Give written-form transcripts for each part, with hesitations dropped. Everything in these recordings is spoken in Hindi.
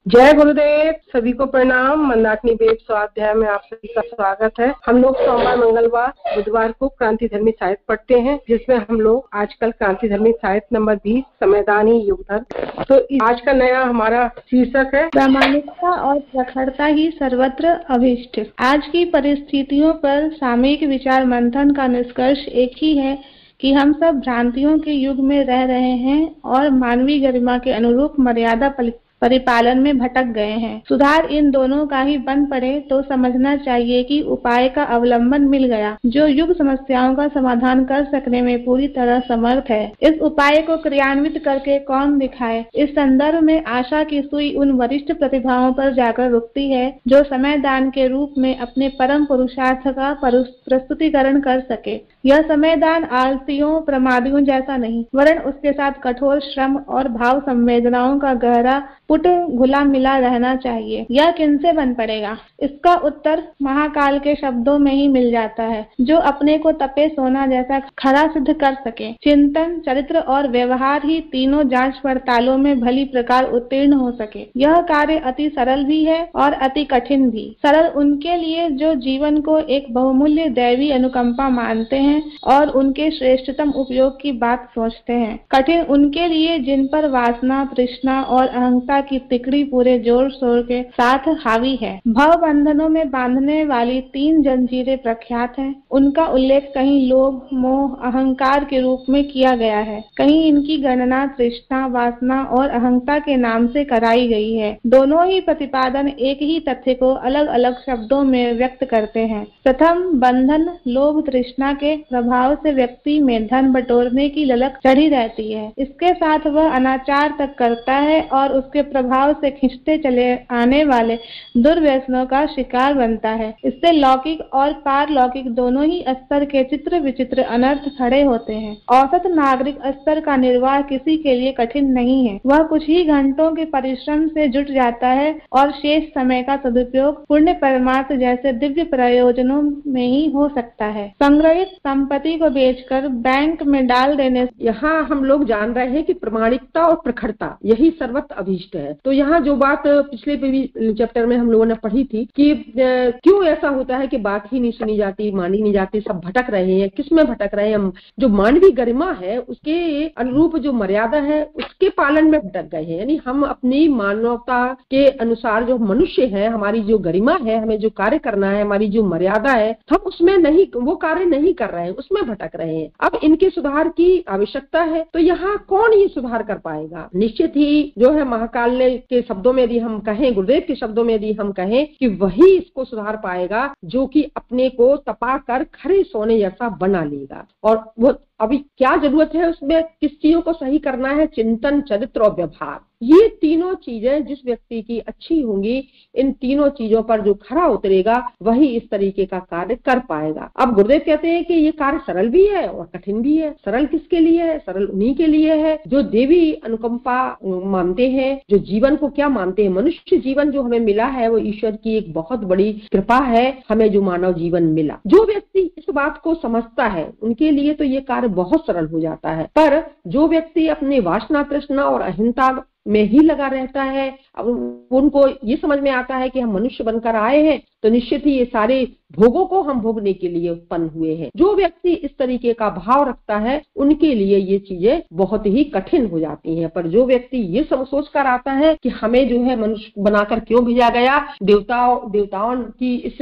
जय गुरुदेव, सभी को प्रणाम। मंदाकिनी वेद स्वाध्याय में आप सभी का स्वागत है। हम लोग सोमवार, मंगलवार, बुधवार को क्रांति धर्मी साहित्य पढ़ते हैं, जिसमें हम लोग आजकल क्रांति धर्मी साहित्य नंबर 20 संवैधानी युग धर्म। तो आज का नया हमारा शीर्षक है प्रामाणिकता और प्रखरता ही सर्वत्र अभीष्ट। आज की परिस्थितियों पर सामयिक विचार मंथन का निष्कर्ष एक ही है कि हम सब भ्रांतियों के युग में रह रहे हैं और मानवीय गरिमा के अनुरूप मर्यादा परिपालन में भटक गए हैं। सुधार इन दोनों का ही बन पड़े तो समझना चाहिए कि उपाय का अवलंबन मिल गया, जो युग समस्याओं का समाधान कर सकने में पूरी तरह समर्थ है। इस उपाय को क्रियान्वित करके कौन दिखाए? इस संदर्भ में आशा की सुई उन वरिष्ठ प्रतिभाओं पर जाकर रुकती है जो समय दान के रूप में अपने परम पुरुषार्थ का प्रस्तुतिकरण कर सके। यह समय दान आलसियों प्रमादियों जैसा नहीं, वरन उसके साथ कठोर श्रम और भाव संवेदनाओं का गहरा पुट घुला मिला रहना चाहिए। यह किनसे बन पड़ेगा? इसका उत्तर महाकाल के शब्दों में ही मिल जाता है, जो अपने को तपे सोना जैसा खरा सिद्ध कर सके। चिंतन, चरित्र और व्यवहार ही तीनों जांच पड़तालों में भली प्रकार उत्तीर्ण हो सके। यह कार्य अति सरल भी है और अति कठिन भी। सरल उनके लिए जो जीवन को एक बहुमूल्य दैवी अनुकंपा मानते हैं और उनके श्रेष्ठतम उपयोग की बात सोचते हैं। कठिन उनके लिए जिन पर वासना, तृष्णा और अहंता की तिकड़ी पूरे जोर शोर के साथ हावी है। भव बंधनों में बांधने वाली 3 जंजीरें प्रख्यात हैं। उनका उल्लेख कहीं लोभ, मोह, अहंकार के रूप में किया गया है, कहीं इनकी गणना तृष्णा, वासना और अहंता के नाम से कराई गई है। दोनों ही प्रतिपादन एक ही तथ्य को अलग अलग शब्दों में व्यक्त करते हैं। प्रथम बंधन, लोभ तृष्णा के प्रभाव से व्यक्ति में धन बटोरने की ललक चढ़ी रहती है। इसके साथ वह अनाचार तक करता है और उसके प्रभाव से खिंचते चले आने वाले दुर्व्यसनों का शिकार बनता है। इससे लौकिक और पारलौकिक दोनों ही स्तर के चित्र विचित्र अनर्थ खड़े होते हैं। औसत नागरिक स्तर का निर्वाह किसी के लिए कठिन नहीं है। वह कुछ ही घंटों के परिश्रम से जुट जाता है और शेष समय का सदुपयोग पुण्य परमार्थ जैसे दिव्य प्रयोजनों में ही हो सकता है। संग्रहित संपत्ति को बेचकर बैंक में डाल देने। यहाँ हम लोग जान रहे हैं कि प्रामाणिकता और प्रखरता यही सर्वत्र अभीष्ट है। तो यहाँ जो बात पिछले चैप्टर में हम लोगों ने पढ़ी थी कि क्यों ऐसा होता है कि बात ही नहीं सुनी जाती, मानी नहीं जाती, सब भटक रहे हैं। किस में भटक रहे हैं हम? जो मानवीय गरिमा है उसके अनुरूप जो मर्यादा है उसके पालन में भटक गए हैं। यानी हम अपनी मानवता के अनुसार जो मनुष्य है, हमारी जो गरिमा है, हमें जो कार्य करना है, हमारी जो मर्यादा है, हम उसमें नहीं, वो कार्य नहीं कर रहे हैं, उसमें भटक रहे हैं। अब इनके सुधार की आवश्यकता है। तो यहाँ कौन ये सुधार कर पाएगा? निश्चित ही जो है महाकाल के शब्दों में यदि हम कहें, गुरुदेव के शब्दों में यदि हम कहें कि वही इसको सुधार पाएगा जो कि अपने को तपा कर खरे सोने जैसा बना लेगा। और वो अभी क्या जरूरत है उसमें? किस चीजों को सही करना है? चिंतन, चरित्र और व्यवहार। ये तीनों चीजें जिस व्यक्ति की अच्छी होंगी, इन तीनों चीजों पर जो खरा उतरेगा वही इस तरीके का कार्य कर पाएगा। अब गुरुदेव कहते हैं कि ये कार्य सरल भी है और कठिन भी है। सरल किसके लिए है? सरल उन्हीं के लिए है जो देवी अनुकंपा मानते हैं, जो जीवन को क्या मानते हैं। मनुष्य जीवन जो हमें मिला है वो ईश्वर की एक बहुत बड़ी कृपा है, हमें जो मानव जीवन मिला। जो व्यक्ति इस बात को समझता है उनके लिए तो ये कार्य बहुत सरल हो जाता है। पर जो व्यक्ति अपने वासना, तृष्णा और अहिंसा में ही लगा रहता है, अब उनको ये समझ में आता है कि हम मनुष्य बनकर आए हैं तो निश्चित ही ये सारे भोगों को हम भोगने के लिए उत्पन्न हुए हैं। जो व्यक्ति इस तरीके का भाव रखता है उनके लिए ये चीजें बहुत ही कठिन हो जाती हैं। पर जो व्यक्ति ये सोच कर आता है कि हमें जो है मनुष्य बनाकर क्यों भेजा गया, देवताओं की इस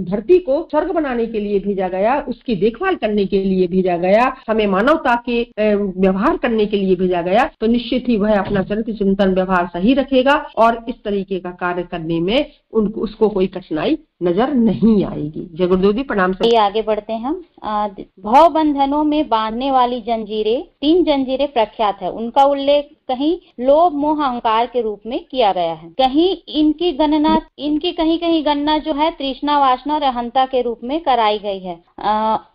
धरती को स्वर्ग बनाने के लिए भेजा गया, उसकी देखभाल करने के लिए भेजा गया, हमें मानवता के व्यवहार करने के लिए भेजा गया, तो निश्चित ही वह अपना चरित्र, चिंतन, व्यवहार सही रखेगा और इस तरीके का कार्य करने में उसको कोई कठिनाई नजर नहीं आएगी। जय गुरुदेव जी, प्रणाम। से आगे बढ़ते हैं हम। भव बंधनों में बांधने वाली जंजीरें, 3 जंजीरें प्रख्यात है। उनका उल्लेख कहीं लोभ, मोह, अहंकार के रूप में किया गया है, कहीं इनकी कहीं कहीं गणना जो है तृष्णा, वासना और अहंता के रूप में कराई गई है।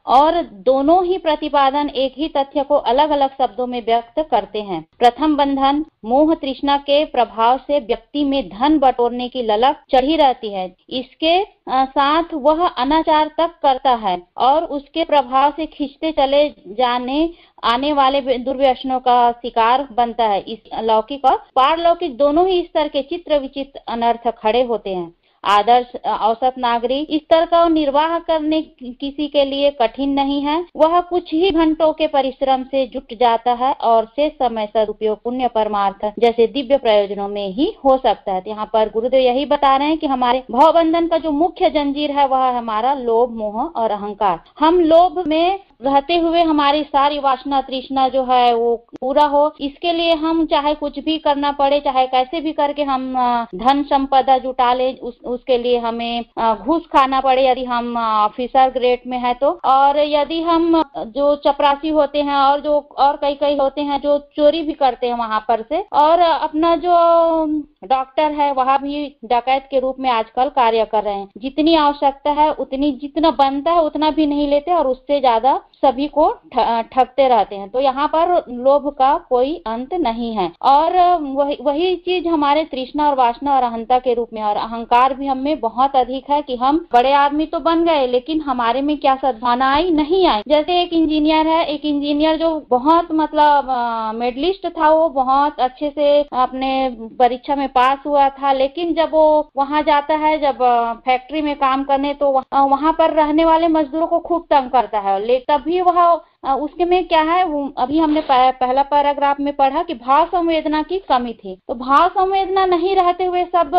और दोनों ही प्रतिपादन एक ही तथ्य को अलग अलग शब्दों में व्यक्त करते हैं। प्रथम बंधन मोह तृष्णा के प्रभाव से व्यक्ति में धन बटोरने की ललक चढ़ी रहती है, इसके साथ वह अनाचार तक करता है और उसके प्रभाव से खींचते चले जाने आने वाले दुर्व्यसनों का शिकार बनता है। इस लौकिक और पारलौकिक दोनों ही स्तर के चित्र विचित्र अनर्थ खड़े होते हैं। आदर्श औसत नागरिक इस स्तर का निर्वाह करने किसी के लिए कठिन नहीं है। वह कुछ ही घंटों के परिश्रम से जुट जाता है और शेष समय सदुपयोग पुण्य परमार्थ जैसे दिव्य प्रयोजनों में ही हो सकता है। यहाँ पर गुरुदेव यही बता रहे हैं कि हमारे भवबंधन का जो मुख्य जंजीर है वह है हमारा लोभ, मोह और अहंकार। हम लोभ में रहते हुए हमारी सारी वासना तृष्णा जो है वो पूरा हो, इसके लिए हम चाहे कुछ भी करना पड़े, चाहे कैसे भी करके हम धन संपदा जुटा ले, उसके लिए हमें घूस खाना पड़े यदि हम ऑफिसर ग्रेड में है तो, और यदि हम जो चपरासी होते हैं और जो और कई होते हैं जो चोरी भी करते हैं वहां पर से, और अपना जो डॉक्टर है वह भी डकैत के रूप में आजकल कार्य कर रहे हैं। जितनी आवश्यकता है उतनी, जितना बनता है उतना भी नहीं लेते और उससे ज्यादा सभी को ठगते रहते हैं। तो यहाँ पर लोभ का कोई अंत नहीं है। और वही चीज हमारे तृष्णा और वासना और अहंता के रूप में, और अहंकार भी हमें बहुत अधिक है कि हम बड़े आदमी तो बन गए लेकिन हमारे में क्या सद्भावना आई, नहीं आई। जैसे एक इंजीनियर है, एक इंजीनियर जो बहुत मतलब मेडलिस्ट था, वो बहुत अच्छे से अपने परीक्षा में पास हुआ था, लेकिन जब वो वहाँ जाता है, जब फैक्ट्री में काम करने, तो वहाँ पर रहने वाले मजदूरों को खूब तंग करता है। तभी वह उसके में क्या है, अभी हमने पहला पैराग्राफ में पढ़ा कि भाव संवेदना की कमी थी। तो भाव संवेदना नहीं रहते हुए सब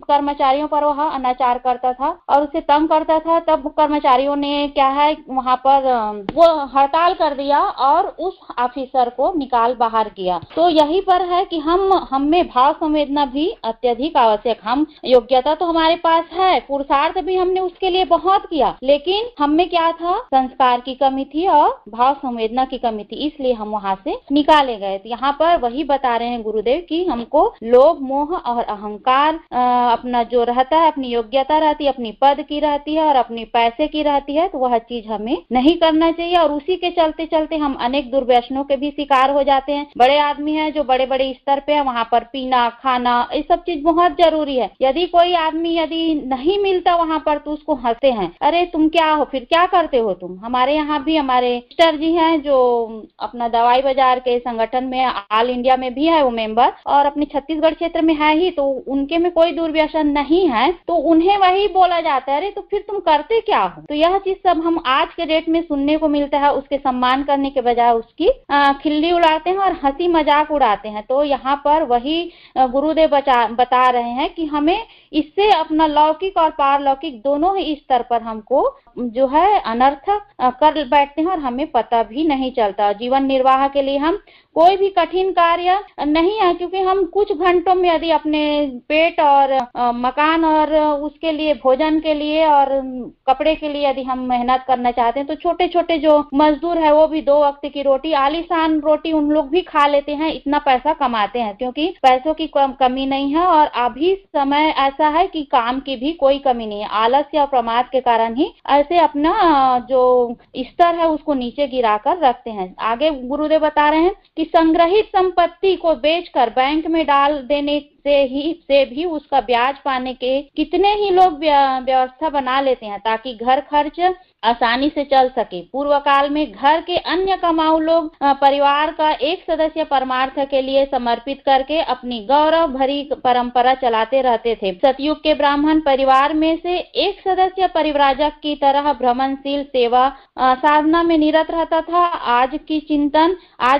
कर्मचारियों पर वह अनाचार करता था और उसे तंग करता था। तब कर्मचारियों ने क्या है वहां पर वो हड़ताल कर दिया और उस ऑफिसर को निकाल बाहर किया। तो यही पर है कि हम में भाव संवेदना भी अत्यधिक आवश्यक। हम योग्यता तो हमारे पास है, पुरुषार्थ भी हमने उसके लिए बहुत किया, लेकिन हम में क्या था, संस्कार की कमी थी और भाव संवेदना की कमी थी, इसलिए हम वहां से निकाले गए। तो यहाँ पर वही बता रहे हैं गुरुदेव कि हमको लोभ, मोह और अहंकार अपना जो रहता है, अपनी योग्यता रहती है, अपनी पद की रहती है और अपनी पैसे की रहती है, तो वह चीज हमें नहीं करना चाहिए। और उसी के चलते चलते हम अनेक दुर्व्यसनों के भी शिकार हो जाते हैं। बड़े आदमी हैं जो बड़े बड़े स्तर पे है, वहाँ पर पीना खाना ये सब चीज बहुत जरूरी है। यदि कोई आदमी यदि नहीं मिलता वहाँ पर तो उसको हंसते हैं, अरे तुम क्या हो, फिर क्या करते हो तुम। हमारे यहाँ भी हमारे सिस्टर जी हैं जो अपना दवाई बाजार के संगठन में ऑल इंडिया में भी है वो मेंबर, और अपने छत्तीसगढ़ क्षेत्र में है ही, तो उनके में कोई दुर्व्यसन नहीं है, तो उन्हें वही बोला जाता है, अरे तो फिर तुम करते क्या हो। तो यह चीज सब हम आज के डेट में सुनने को मिलता है। उसके सम्मान करने के बजाय उसकी खिल्ली उड़ाते हैं और हंसी मजाक उड़ाते हैं। तो यहाँ पर वही गुरुदेव बता रहे हैं कि हमें इससे अपना लौकिक और पारलौकिक दोनों ही स्तर पर हमको जो है अनर्थ कर बैठते हैं और हमें पता भी नहीं चलता। जीवन निर्वाह के लिए हम कोई भी कठिन कार्य नहीं है, क्योंकि हम कुछ घंटों में यदि अपने पेट और मकान और उसके लिए भोजन के लिए और कपड़े के लिए यदि हम मेहनत करना चाहते हैं, तो छोटे छोटे जो मजदूर है वो भी 2 वक्त की रोटी, आलीशान रोटी उन लोग भी खा लेते हैं, इतना पैसा कमाते हैं, क्योंकि पैसों की कमी नहीं है। और अभी समय ऐसा है कि काम की भी कोई कमी नहीं है। आलस्य और प्रमाद के कारण ही ऐसे अपना जो स्तर है उसको नीचे गिरा कर रखते हैं। आगे गुरुदेव बता रहे हैं कि संग्रहित संपत्ति को बेचकर बैंक में डाल देने से भी उसका ब्याज पाने के कितने ही लोग व्यवस्था बना लेते हैं ताकि घर खर्च आसानी से चल सके। पूर्व काल में घर के अन्य कमाऊ लोग परिवार का एक सदस्य परमार्थ के लिए समर्पित करके अपनी गौरव भरी परंपरा चलाते रहते थे। सतयुग के ब्राह्मण परिवार में से एक सदस्य परिव्राजक की तरह भ्रमणशील सेवा साधना में निरत रहता था। आज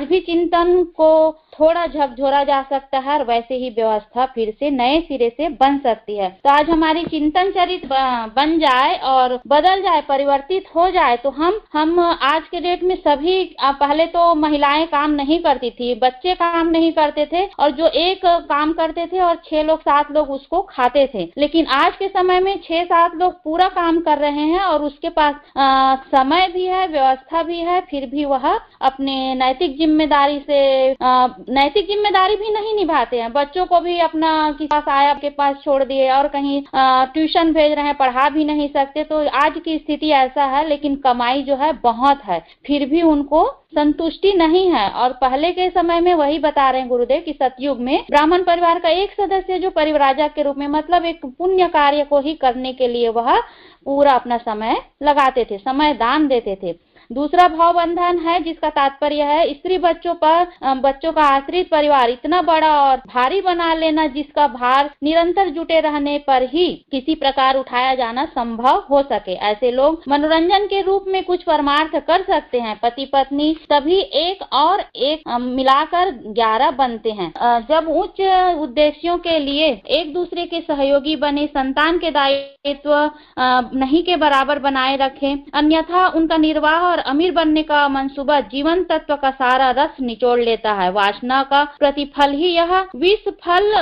भी चिंतन को थोड़ा झकझोरा जा सकता है और वैसे ही व्यवस्था फिर से नए सिरे से बन सकती है। तो आज हमारी चिंतन चरित बन जाए और बदल जाए, परिवर्तित हो जाए, तो हम आज के डेट में सभी, पहले तो महिलाएं काम नहीं करती थी, बच्चे काम नहीं करते थे, और जो एक काम करते थे और 6 लोग 7 लोग उसको खाते थे। लेकिन आज के समय में 6-7 लोग पूरा काम कर रहे हैं और उसके पास समय भी है, व्यवस्था भी है, फिर भी वह अपने नैतिक जिम्मेदारी से नैतिक जिम्मेदारी भी नहीं निभाते हैं। बच्चों को भी अपना किसी पास आया के पास छोड़ दिए और कहीं ट्यूशन भेज रहे हैं, पढ़ा भी नहीं सकते। तो आज की स्थिति ऐसा है, लेकिन कमाई जो है बहुत है, फिर भी उनको संतुष्टि नहीं है। और पहले के समय में वही बता रहे हैं गुरुदेव कि सतयुग में ब्राह्मण परिवार का एक सदस्य जो परिव्राजक के रूप में, मतलब एक पुण्य कार्य को ही करने के लिए वह पूरा अपना समय लगाते थे, समय दान देते थे। दूसरा भाव बंधन है, जिसका तात्पर्य है स्त्री बच्चों का आश्रित परिवार इतना बड़ा और भारी बना लेना, जिसका भार निरंतर जुटे रहने पर ही किसी प्रकार उठाया जाना संभव हो सके। ऐसे लोग मनोरंजन के रूप में कुछ परमार्थ कर सकते हैं। पति पत्नी सभी एक और एक मिलाकर 11 बनते हैं। जब उच्च उद्देश्यों के लिए एक दूसरे के सहयोगी बने, संतान के दायित्व नहीं के बराबर बनाए रखें, अन्यथा उनका निर्वाह और अमीर बनने का मंसूबा जीवन तत्व का सारा रस निचोड़ लेता है। वासना का प्रतिफल ही यह विष फल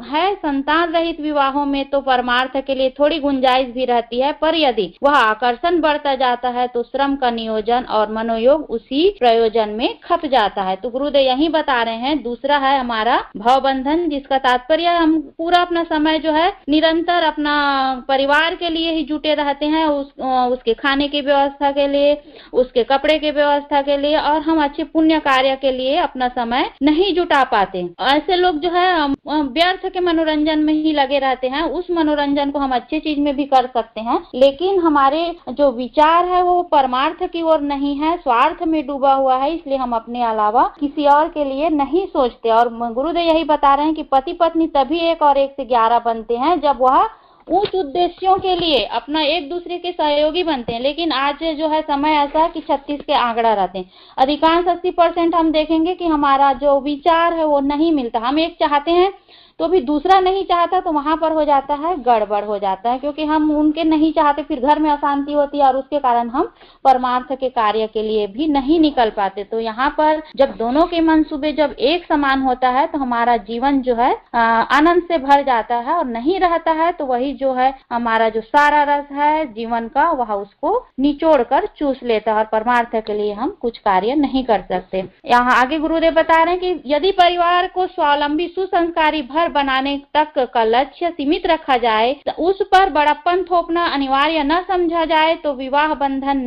है। संतान रहित विवाहों में तो परमार्थ के लिए थोड़ी गुंजाइश भी रहती है, पर यदि वह आकर्षण बढ़ता जाता है तो श्रम का नियोजन और मनोयोग उसी प्रयोजन में खप जाता है। तो गुरुदेव यही बता रहे हैं। दूसरा है हमारा भावबंधन, जिसका तात्पर्य हम पूरा अपना समय जो है निरंतर अपना परिवार के लिए ही जुटे रहते हैं, उसके खाने की व्यवस्था के लिए, उसके कपड़े की व्यवस्था के लिए, और हम अच्छे पुण्य कार्य के लिए अपना समय नहीं जुटा पाते। ऐसे लोग जो है व्यर्थ के मनोरंजन में ही लगे रहते हैं। उस मनोरंजन को हम अच्छी चीज में भी कर सकते हैं, लेकिन हमारे जो विचार है वो परमार्थ की ओर नहीं है, स्वार्थ में डूबा हुआ है। इसलिए हम अपने अलावा किसी और के लिए नहीं सोचते। और गुरुदेव यही बता रहे हैं कि पति पत्नी तभी एक और एक से 11 बनते हैं जब वह उस उद्देश्यों के लिए अपना एक दूसरे के सहयोगी बनते हैं। लेकिन आज जो है समय ऐसा कि 36 के आंकड़ा रहते हैं। अधिकांश 80% हम देखेंगे कि हमारा जो विचार है वो नहीं मिलता। हम एक चाहते हैं तो भी दूसरा नहीं चाहता, तो वहां पर हो जाता है गड़बड़ हो जाता है, क्योंकि हम उनके नहीं चाहते, फिर घर में अशांति होती है और उसके कारण हम परमार्थ के कार्य के लिए भी नहीं निकल पाते। तो यहाँ पर जब दोनों के मंसूबे जब एक समान होता है तो हमारा जीवन जो है आनंद से भर जाता है, और नहीं रहता है तो वही जो है हमारा जो सारा रस है जीवन का वह उसको निचोड़ कर चूस लेता है और परमार्थ के लिए हम कुछ कार्य नहीं कर सकते। यहाँ आगे गुरुदेव बता रहे हैं कि यदि परिवार को स्वावलंबी सुसंस्कारी भर बनाने तक का लक्ष्य सीमित रखा जाए, तो उस पर बड़प्पन थोपना अनिवार्य न समझा जाए तो विवाह बंधन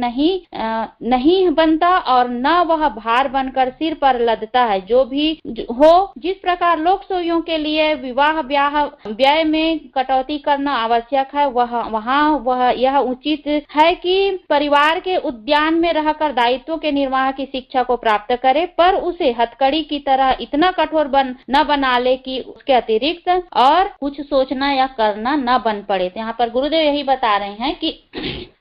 नहीं बनता और न वह भार बनकर सिर पर लदता है। जो भी हो, जिस प्रकार लोक सोइयों के लिए विवाह व्यय में कटौती करना आवश्यक है, वह यह उचित है कि परिवार के उद्यान में रहकर दायित्वों के निर्वाह की शिक्षा को प्राप्त करे, पर उसे हथकड़ी की तरह इतना कठोर न बना ले कि उसके अतिरिक्त और कुछ सोचना या करना न बन पड़े। तो यहाँ पर गुरुदेव यही बता रहे हैं कि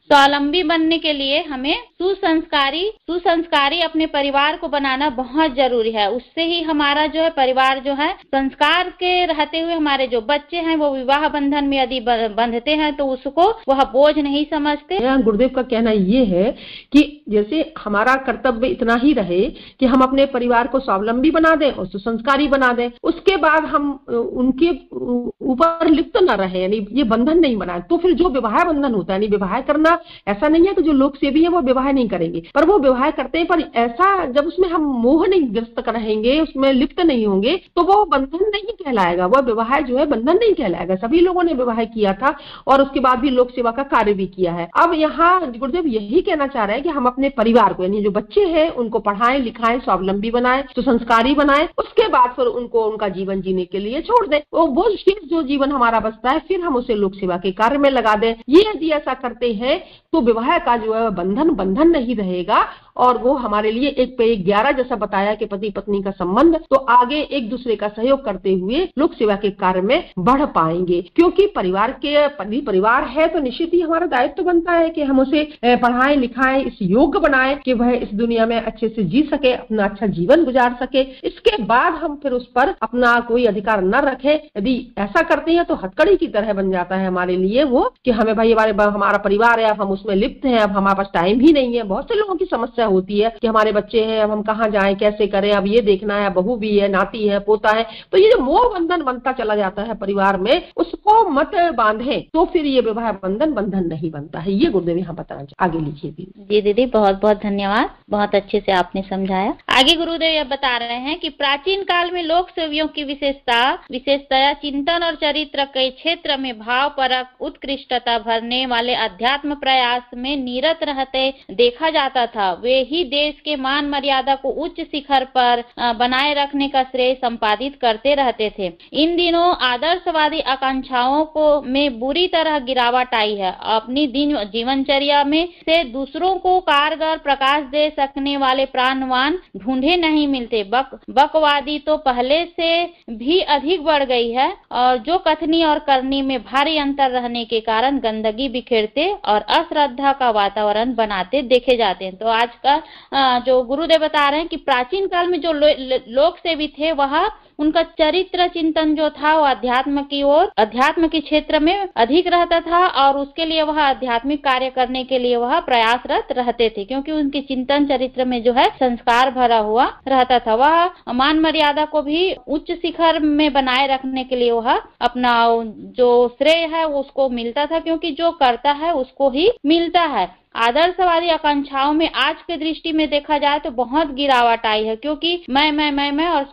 स्वावलंबी बनने के लिए हमें सुसंस्कारी अपने परिवार को बनाना बहुत जरूरी है। उससे ही हमारा जो है परिवार जो है संस्कार के रहते हुए हमारे जो बच्चे हैं वो विवाह बंधन में यदि बंधते हैं तो उसको वह बोझ नहीं समझते। गुरुदेव का कहना ये है कि जैसे हमारा कर्तव्य इतना ही रहे कि हम अपने परिवार को स्वावलंबी बना दें और सुसंस्कारी बना दें, उसके बाद हम उनके ऊपर लिप्त न रहे, यानी ये बंधन नहीं बनाए। तो फिर जो विवाह बंधन होता है, यानी विवाह करना ऐसा नहीं है कि जो लोग सेवी है वो विवाह नहीं करेंगे, पर वो विवाह करते हैं, पर ऐसा जब उसमें हम मोह नहीं ग्रस्त रहेंगे, उसमें लिप्त नहीं होंगे, तो वो बंधन नहीं कहलाएगा, वह विवाह जो है बंधन नहीं कहलाएगा। सभी लोगों ने विवाह किया था और उसके बाद भी लोक सेवा का कार्य भी किया है। अब यहाँ गुरुदेव यही कहना चाह रहे हैं कि हम अपने परिवार को, यानी जो बच्चे हैं उनको पढ़ाएं लिखाएं, स्वावलंबी बनाएं, तो संस्कारी बनाएं, उसके बाद फिर उनको उनका जीवन जीने के लिए छोड़ दें। वो शेष जो जीवन हमारा बचता है फिर हम उसे लोक सेवा के कार्य में लगा दें। ये यदि ऐसा करते हैं तो विवाह का जो है बंधन नहीं रहेगा और वो हमारे लिए एक पे 11 जैसा बताया कि पति पत्नी का संबंध, तो आगे एक दूसरे का सहयोग करते हुए लोक सेवा के कार्य में बढ़ पाएंगे। क्योंकि परिवार है तो निश्चित ही हमारा दायित्व बनता है कि हम उसे पढ़ाएं लिखाएं, इस योग्य बनाएं कि वह इस दुनिया में अच्छे से जी सके, अपना अच्छा जीवन गुजार सके। इसके बाद हम फिर उस पर अपना कोई अधिकार न रखें। यदि ऐसा करते हैं तो हथकड़ी की तरह बन जाता है हमारे लिए वो कि हमें भाई हमारा परिवार है, अब हम उसमें लिप्त हैं, अब हमारे पास टाइम ही नहीं है। बहुत से लोगों की समस्या होती है कि हमारे बच्चे हैं, अब हम कहाँ जाएं, कैसे करें, अब ये देखना है, बहू भी है, नाती है, पोता है। तो ये जो मोह बंधन बनता चला जाता है परिवार में, उसको मत बांधे तो फिर ये विवाह बंधन नहीं बनता है। ये गुरुदेव यहाँ बताना। आगे लिखिए दीदी। जी दीदी, बहुत बहुत धन्यवाद, बहुत अच्छे से आपने समझाया। आगे गुरुदेव यह बता रहे हैं कि प्राचीन काल में लोक सेवियों की विशेषतया चिंतन और चरित्र के क्षेत्र में भाव परक उत्कृष्टता भरने वाले अध्यात्म प्रयास में निरत रहते देखा जाता था। वे ही देश के मान मर्यादा को उच्च शिखर पर बनाए रखने का श्रेय संपादित करते रहते थे। इन दिनों आदर्शवादी आकांक्षाओं को में बुरी तरह गिरावट आई है। अपनी जीवनचर्या में से दूसरों को कारगर प्रकाश दे सकने वाले प्राणवान ढूंढे नहीं मिलते। बकवादी तो पहले से भी अधिक बढ़ गई है और जो कथनी और करनी में भारी अंतर रहने के कारण गंदगी बिखेरते और अश्रद्धा का वातावरण बनाते देखे जाते हैं। तो आज का जो गुरुदेव बता रहे हैं कि प्राचीन काल में जो लोक सेवी थे वह उनका चरित्र चिंतन जो था वो अध्यात्म की ओर, अध्यात्म के क्षेत्र में अधिक रहता था और उसके लिए वह आध्यात्मिक कार्य करने के लिए वह प्रयासरत रहते थे, क्योंकि उनके चिंतन चरित्र में जो है संस्कार भरा हुआ रहता था। वह मान मर्यादा को भी उच्च शिखर में बनाए रखने के लिए वह अपना जो श्रेय है उसको मिलता था, क्योंकि जो करता है उसको ही मिलता है। आदर्शवादी आकांक्षाओं में आज के दृष्टि में देखा जाए तो बहुत गिरावट आई है, क्योंकि मैं और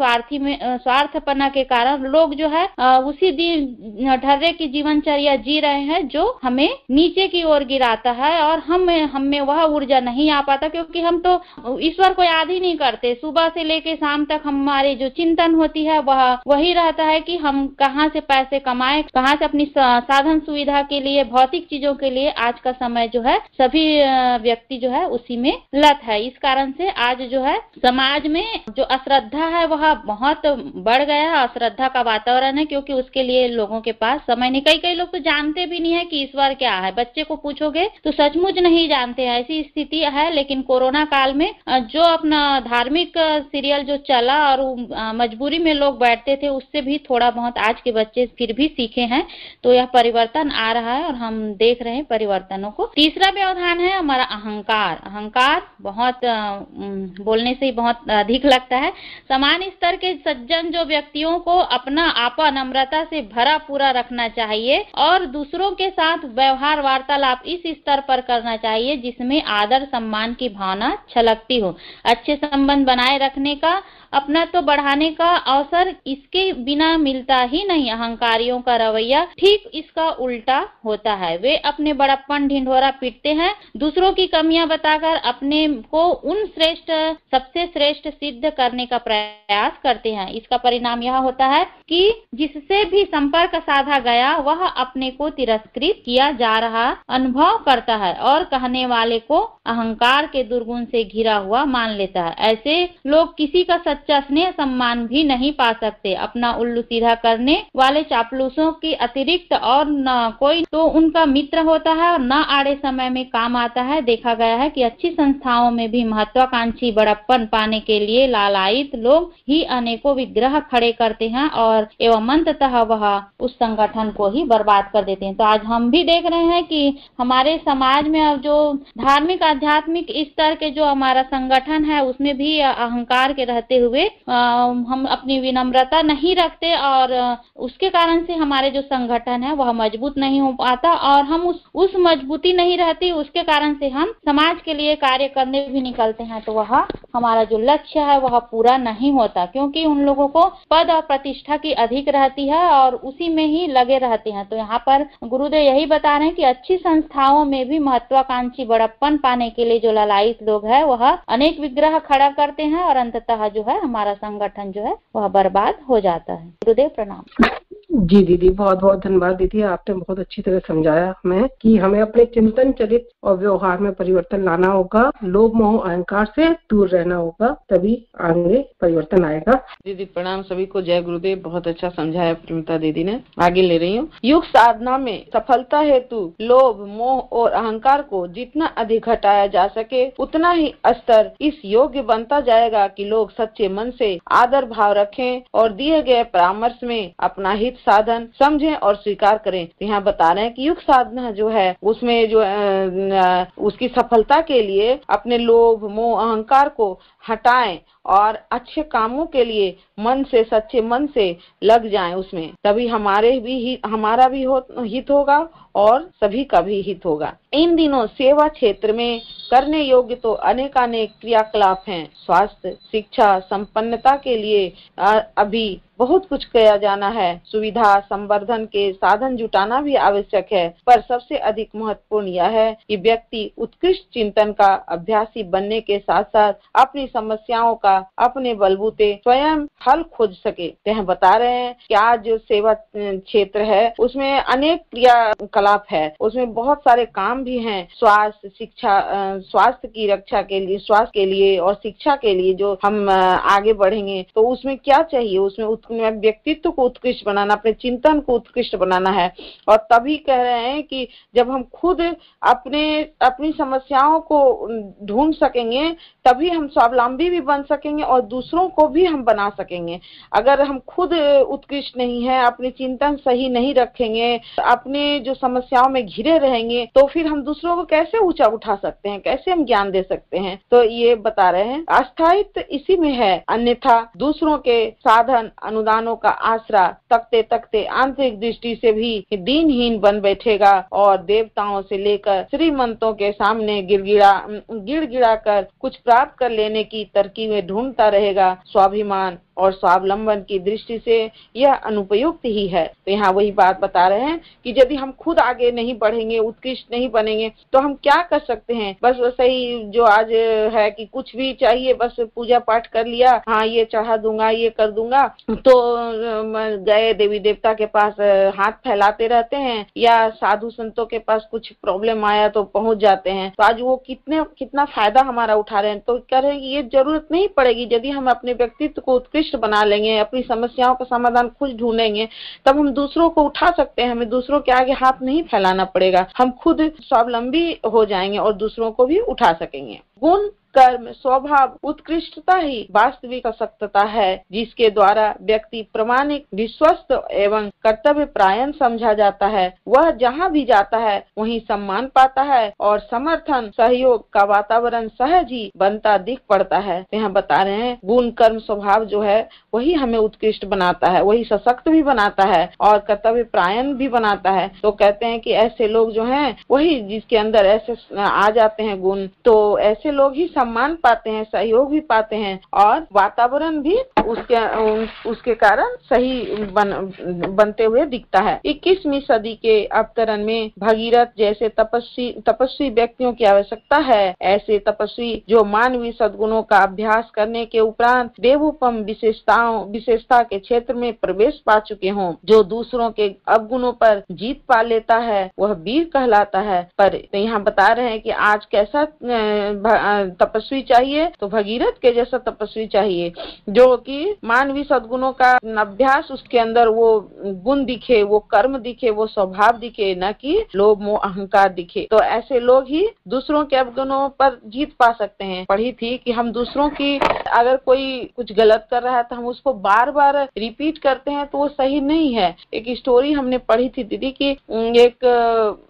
स्वार्थपना के कारण लोग जो है उसी दिन ढर्रे की जीवनचर्या जी रहे हैं जो हमें नीचे की ओर गिराता है और हमें वह ऊर्जा नहीं आ पाता, क्योंकि हम तो ईश्वर को याद ही नहीं करते। सुबह से लेकर शाम तक हमारी जो चिंतन होती है वह वही रहता है कि हम कहाँ से पैसे कमाएं, कहाँ से अपनी साधन सुविधा के लिए, भौतिक चीजों के लिए आज का समय जो है सभी व्यक्ति जो है उसी में लत है। इस कारण से आज जो है समाज में जो अश्रद्धा है वह बहुत बढ़ गया है। अश्रद्धा का वातावरण है, क्योंकि उसके लिए लोगों के पास समय नहीं। कई लोग तो जानते भी नहीं है कि ईश्वर क्या है। बच्चे को पूछोगे तो सचमुच नहीं जानते हैं, ऐसी स्थिति है। लेकिन कोरोना काल में जो अपना धार्मिक सीरियल जो चला और मजबूरी में लोग बैठते थे, उससे भी थोड़ा बहुत आज के बच्चे फिर भी सीखे हैं। तो यह परिवर्तन आ रहा है और हम देख रहे हैं परिवर्तनों को। तीसरा व्यवधान है हमारा अहंकार बहुत बोलने से ही बहुत अधिक लगता है। समान स्तर के सज्जन जो व्यक्तियों को अपना आपा नम्रता से भरा पूरा रखना चाहिए और दूसरों के साथ व्यवहार वार्तालाप इस स्तर पर करना चाहिए जिसमें आदर सम्मान की भावना छलकती हो। अच्छे संबंध बनाए रखने का, अपना तो बढ़ाने का अवसर इसके बिना मिलता ही नहीं। अहंकारियों का रवैया ठीक इसका उल्टा होता है। वे अपने बड़प्पन ढिंढोरा पीटते हैं, दूसरों की कमियां बताकर अपने को सबसे श्रेष्ठ सिद्ध करने का प्रयास करते हैं। इसका परिणाम यह होता है कि जिससे भी संपर्क साधा गया वह अपने को तिरस्कृत किया जा रहा अनुभव करता है और कहने वाले को अहंकार के दुर्गुण से घिरा हुआ मान लेता है। ऐसे लोग किसी का सच्चा स्नेह सम्मान भी नहीं पा सकते। अपना उल्लू सीधा करने वाले चापलूसों की अतिरिक्त और न कोई तो उनका मित्र होता है और न आड़े समय में काम आता है। देखा गया है कि अच्छी संस्थाओं में भी महत्वाकांक्षी बड़प्पन पाने के लिए लालायित लोग ही अनेकों विग्रह खड़े करते हैं और एवं अंततः वह उस संगठन को ही बर्बाद कर देते हैं। तो आज हम भी देख रहे हैं कि हमारे समाज में अब जो धार्मिक आध्यात्मिक स्तर के जो हमारा संगठन है उसमें भी अहंकार के रहते हुए हम अपनी विनम्रता नहीं रखते और उसके कारण से हमारे जो संगठन है वह मजबूत नहीं हो पाता और हम उस मजबूती नहीं रहती, उसके कारण से हम समाज के लिए कार्य करने भी निकलते हैं तो वह हमारा जो लक्ष्य है वह पूरा नहीं होता, क्योंकि उन लोगों को पद और प्रतिष्ठा की अधिक रहती है और उसी में ही लगे रहते हैं। तो यहाँ पर गुरुदेव यही बता रहे हैं कि अच्छी संस्थाओं में भी महत्वाकांक्षी बड़प्पन पाने के लिए जो लालायित लोग है वह अनेक विग्रह खड़ा करते हैं और अंततः जो है हमारा संगठन जो है वह बर्बाद हो जाता है। गुरुदेव प्रणाम। जी दीदी, बहुत बहुत धन्यवाद दीदी, आपने बहुत अच्छी तरह समझाया हमें कि हमें अपने चिंतन चरित्र और व्यवहार में परिवर्तन लाना होगा, लोभ मोह अहंकार से दूर रहना होगा, तभी आगे परिवर्तन आएगा। दीदी प्रणाम सभी को, जय गुरुदेव। बहुत अच्छा समझाया प्रेमिता दीदी ने। आगे ले रही हूँ। युग साधना में सफलता हेतु लोभ मोह और अहंकार को जितना अधिक घटाया जा सके उतना ही स्तर इस योग्य बनता जाएगा कि लोग सच्चे मन से आदर भाव रखें और दिए गए परामर्श में अपना हित साधन समझें और स्वीकार करें। तो यहाँ बता रहे हैं कि युग साधना जो है उसमें जो उसकी सफलता के लिए अपने लोभ मोह अहंकार को हटाएं और अच्छे कामों के लिए मन से, सच्चे मन से लग जाएं उसमें, तभी हमारा भी हित होगा और सभी का भी हित होगा। इन दिनों सेवा क्षेत्र में करने योग्य तो अनेकानेक क्रियाकलाप हैं। स्वास्थ्य, शिक्षा, संपन्नता के लिए अभी बहुत कुछ किया जाना है। सुविधा संवर्धन के साधन जुटाना भी आवश्यक है, पर सबसे अधिक महत्वपूर्ण यह है कि व्यक्ति उत्कृष्ट चिंतन का अभ्यासी बनने के साथ साथ अपनी समस्याओं का अपने बलबूते स्वयं हल खोज सके। यह बता रहे हैं कि आज जो सेवा क्षेत्र है उसमें अनेक क्रियाकलाप है, उसमें बहुत सारे काम भी हैं। स्वास्थ्य, शिक्षा, स्वास्थ्य की रक्षा के लिए, स्वास्थ्य के लिए और शिक्षा के लिए जो हम आगे बढ़ेंगे तो उसमें क्या चाहिए, उसमें व्यक्तित्व को उत्कृष्ट बनाना, अपने चिंतन को उत्कृष्ट बनाना है। और तभी कह रहे हैं कि जब हम खुद अपनी समस्याओं को ढूंढ सकेंगे तभी हम स्वावलंबी भी बन सकेंगे और दूसरों को भी हम बना सकेंगे। अगर हम खुद उत्कृष्ट नहीं है, अपनी चिंतन सही नहीं रखेंगे, अपने जो समस्याओं में घिरे रहेंगे तो फिर हम दूसरों को कैसे ऊंचा उठा सकते हैं, कैसे हम ज्ञान दे सकते हैं। तो ये बता रहे हैं अस्थायित्व इसी में है, अन्यथा दूसरों के साधन अनुदानों का आसरा तकते तकते आंतरिक दृष्टि से भी दीनहीन बन बैठेगा और देवताओं से लेकर श्रीमंतों के सामने गिड़गिड़ा कर कुछ प्राप्त कर लेने की तरकीबें ढूंढता रहेगा। स्वाभिमान और स्वावलंबन की दृष्टि से यह अनुपयुक्त ही है। तो यहाँ वही बात बता रहे हैं कि यदि हम खुद आगे नहीं बढ़ेंगे, उत्कृष्ट नहीं बनेंगे तो हम क्या कर सकते हैं। बस वैसे ही जो आज है कि कुछ भी चाहिए, बस पूजा पाठ कर लिया, हाँ ये चढ़ा दूंगा, ये कर दूंगा, तो गए देवी देवता के पास हाथ फैलाते रहते हैं या साधु संतों के पास कुछ प्रॉब्लम आया तो पहुंच जाते हैं। तो आज वो कितना फायदा हमारा उठा रहे हैं। तो कह रहे हैं कि ये जरूरत नहीं पड़ेगी। यदि हम अपने व्यक्तित्व को उत्कृष्ट बना लेंगे, अपनी समस्याओं का समाधान खुद ढूंढेंगे, तब हम दूसरों को उठा सकते हैं। हमें दूसरों के आगे हाथ नहीं फैलाना पड़ेगा, हम खुद स्वावलंबी हो जाएंगे और दूसरों को भी उठा सकेंगे। गुण, कर्म, स्वभाव, उत्कृष्टता ही वास्तविक सशक्तता है जिसके द्वारा व्यक्ति प्रामाणिक, विश्वस्त एवं कर्तव्य परायण समझा जाता है। वह जहाँ भी जाता है वहीं सम्मान पाता है और समर्थन, सहयोग का वातावरण सहज ही बनता दिख पड़ता है। यहाँ बता रहे हैं गुण, कर्म, स्वभाव जो है वही हमें उत्कृष्ट बनाता है, वही सशक्त भी बनाता है और कर्तव्य परायण भी बनाता है। तो कहते हैं कि ऐसे लोग जो हैं वही जिसके अंदर ऐसे आ जाते हैं गुण, तो ऐसे लोग ही सम्मान पाते हैं, सहयोग भी पाते हैं और वातावरण भी उसके कारण सही बनते हुए दिखता है। 21वीं सदी के अवतरण में भगीरथ जैसे तपस्वी व्यक्तियों की आवश्यकता है। ऐसे तपस्वी जो मानवीय सद्गुणों का अभ्यास करने के उपरांत देवोपम विशेषता के क्षेत्र में प्रवेश पा चुके हों। जो दूसरों के अवगुणों पर जीत पा लेता है वह वीर कहलाता है। पर यहाँ बता रहे हैं कि आज कैसा तपस्वी चाहिए, तो भगीरथ के जैसा तपस्वी चाहिए जो कि मानवीय सद्गुणों का अभ्यास, उसके अंदर वो गुण दिखे, वो कर्म दिखे, वो स्वभाव दिखे, न कि लोभ मोह अहंकार दिखे। तो ऐसे लोग ही दूसरों के अवगुणों पर जीत पा सकते हैं। पढ़ी थी कि हम दूसरों की अगर कोई कुछ गलत कर रहा है तो हम उसको बार बार रिपीट करते हैं तो वो सही नहीं है। एक स्टोरी हमने पढ़ी थी दीदी की, एक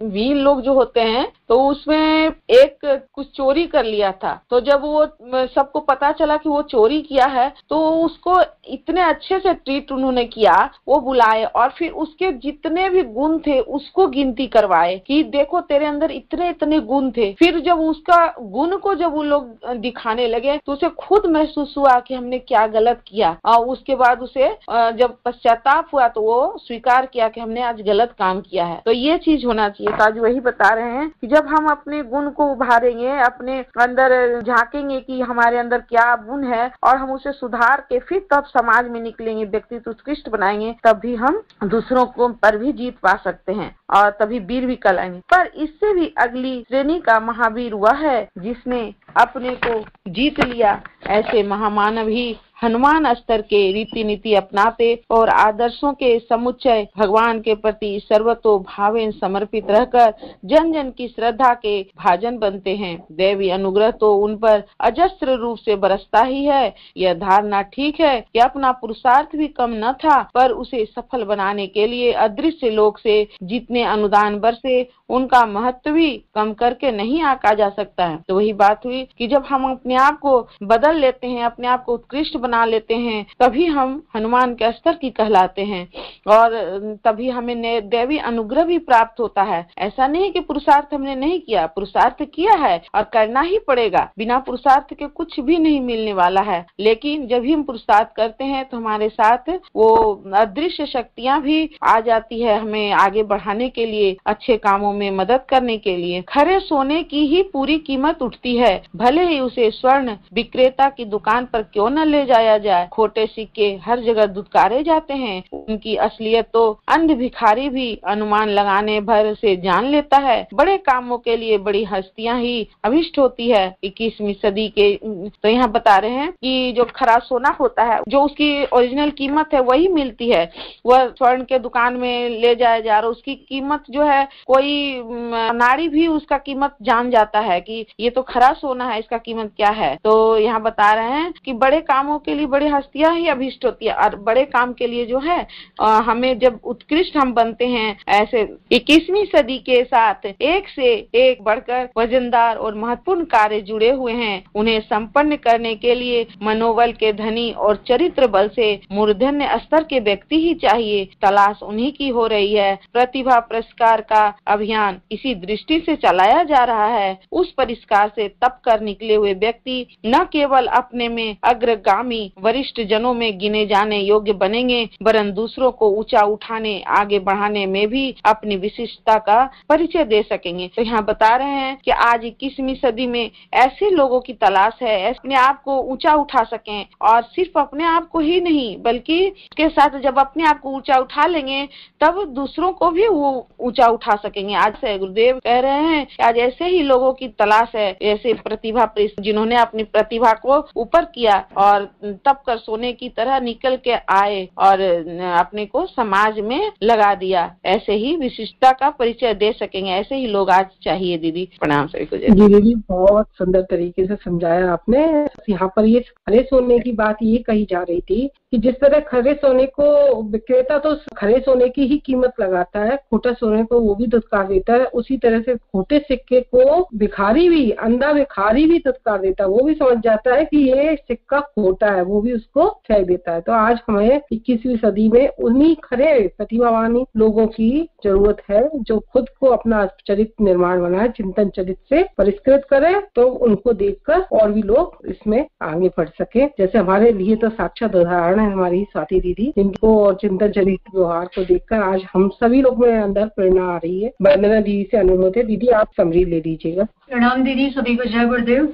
वीर लोग जो होते हैं तो उसमें एक कुछ चोरी कर लिया था। तो जब वो सबको पता चला कि वो चोरी किया है तो उसको इतने अच्छे से ट्रीट उन्होंने किया, वो बुलाए और फिर उसके जितने भी गुण थे उसको गिनती करवाए कि देखो तेरे अंदर इतने इतने गुण थे। फिर जब उसका गुण को जब वो लोग दिखाने लगे तो उसे खुद महसूस हुआ कि हमने क्या गलत किया और उसके बाद उसे जब पश्चाताप हुआ तो वो स्वीकार किया कि हमने आज गलत काम किया है। तो ये चीज होना चाहिए। तो आज वही बता रहे हैं कि जब हम अपने गुण को उभारेंगे, अपने अंदर झांकेंगे कि हमारे अंदर क्या गुण है और हम उसे सुधार के फिर तब समाज में निकलेंगे, व्यक्तित्व उत्कृष्ट बनाएंगे, तब भी हम दूसरों को पर भी जीत पा सकते हैं। और तभी वीर भी कहलाएंगे। पर इससे भी अगली श्रेणी का महावीर वह है जिसने अपने को जीत लिया। ऐसे महामानव ही हनुमान स्तर के रीति नीति अपनाते और आदर्शों के समुच्चय भगवान के प्रति सर्वतो भावेन समर्पित रहकर जन जन की श्रद्धा के भाजन बनते हैं। देवी अनुग्रह तो उन पर अजस्त्र रूप से बरसता ही है। यह धारणा ठीक है कि अपना पुरुषार्थ भी कम न था, पर उसे सफल बनाने के लिए अदृश्य लोक से जितने अनुदान बरसे उनका महत्व भी कम करके नहीं आंका जा सकता है। तो वही बात हुई कि जब हम अपने आप को बदल लेते हैं, अपने आप को उत्कृष्ट बना लेते हैं, तभी हम हनुमान के स्तर की कहलाते हैं और तभी हमें देवी अनुग्रह भी प्राप्त होता है। ऐसा नहीं कि पुरुषार्थ हमने नहीं किया, पुरुषार्थ किया है और करना ही पड़ेगा। बिना पुरुषार्थ के कुछ भी नहीं मिलने वाला है। लेकिन जब भी हम पुरुषार्थ करते हैं तो हमारे साथ वो अदृश्य शक्तियां भी आ जाती है, हमें आगे बढ़ाने के लिए, अच्छे कामों में मदद करने के लिए। खरे सोने की ही पूरी कीमत उठती है, भले ही उसे स्वर्ण विक्रेता की दुकान पर क्यों न ले जाया जाए। खोटे सिक्के हर जगह दुत्कारे जाते हैं, उनकी असलियत तो अंध भिखारी भी अनुमान लगाने भर से जान लेता है। बड़े कामों के लिए बड़ी हस्तियां ही अभिष्ट होती है। 21वीं सदी के तो यहाँ बता रहे हैं कि जो खरा सोना होता है, जो उसकी ओरिजिनल कीमत है वही मिलती है। वह स्वर्ण के दुकान में ले जाया जा रहा, उसकी कीमत जो है कोई नारी भी उसका कीमत जान जाता है कि ये तो खरा सोना है, इसका कीमत क्या है। तो यहाँ बता रहे हैं कि बड़े कामों के लिए बड़ी हस्तियां ही अभिष्ट होती है और बड़े काम के लिए जो है हमें जब उत्कृष्ट हम बनते हैं, ऐसे 21वीं सदी के साथ एक से एक बढ़कर वजनदार और महत्वपूर्ण कार्य जुड़े हुए हैं। उन्हें संपन्न करने के लिए मनोबल के धनी और चरित्र बल से मूर्धन्य स्तर के व्यक्ति ही चाहिए। तलाश उन्हीं की हो रही है। प्रतिभा पुरस्कार का अभियान इसी दृष्टि से चलाया जा रहा है। उस परिष्कार से तप कर निकले हुए व्यक्ति न केवल अपने में अग्रगामी वरिष्ठ जनों में गिने जाने योग्य बनेंगे, वरन दूसरों को ऊंचा उठाने, आगे बढ़ाने में भी अपनी विशिष्टता का परिचय दे सकेंगे। तो यहाँ बता रहे हैं कि आज 21वीं सदी में ऐसे लोगों की तलाश है, अपने आप को ऊंचा उठा सकें और सिर्फ अपने आप को ही नहीं बल्कि उसके साथ जब अपने आप को ऊंचा उठा लेंगे तब दूसरों को भी वो ऊंचा उठा सकेंगे। आज से गुरुदेव कह रहे हैं कि आज ऐसे ही लोगों की तलाश है, ऐसे प्रतिभा जिन्होंने अपनी प्रतिभा को ऊपर किया और तप कर सोने की तरह निकल के आए और अपने को समाज में लगा दिया। ऐसे ही विशिष्टता का परिचय दे सकेंगे, ऐसे ही लोग आज चाहिए। दीदी प्रणाम सभी को। जी दीदी, बहुत सुंदर तरीके से समझाया आपने। यहाँ पर ये खरे सोने की बात ये कही जा रही थी कि जिस तरह खरे सोने को विक्रेता तो खरे सोने की ही कीमत लगाता है, खोटा सोने को वो भी दुत्कार देता है, उसी तरह से खोटे सिक्के को भिखारी भी, अंधा भिखारी भी दुत्कार देता है। वो भी समझ जाता है कि ये सिक्का खोटा है, वो भी उसको फेंक देता है। तो आज हमें 21वीं सदी में उन्हीं खरे प्रतिभावान लोगों की जरूरत है जो खुद को अपना चरित्र निर्माण बनाए, चिंतन चरित्र से परिष्कृत करे, तो उनको देखकर और भी लोग इसमें आगे बढ़ सके। जैसे हमारे लिए तो साक्षात उदाहरण है हमारी स्वाति दीदी, जिनको और चिंतन चरित्र व्यवहार को देखकर आज हम सभी लोग में अंदर प्रेरणा आ रही है। वंदना दीदी से अनुरोध है, दीदी आप समरी ले लीजिएगा। प्रणाम दीदी, सभी को जय गुरुदेव।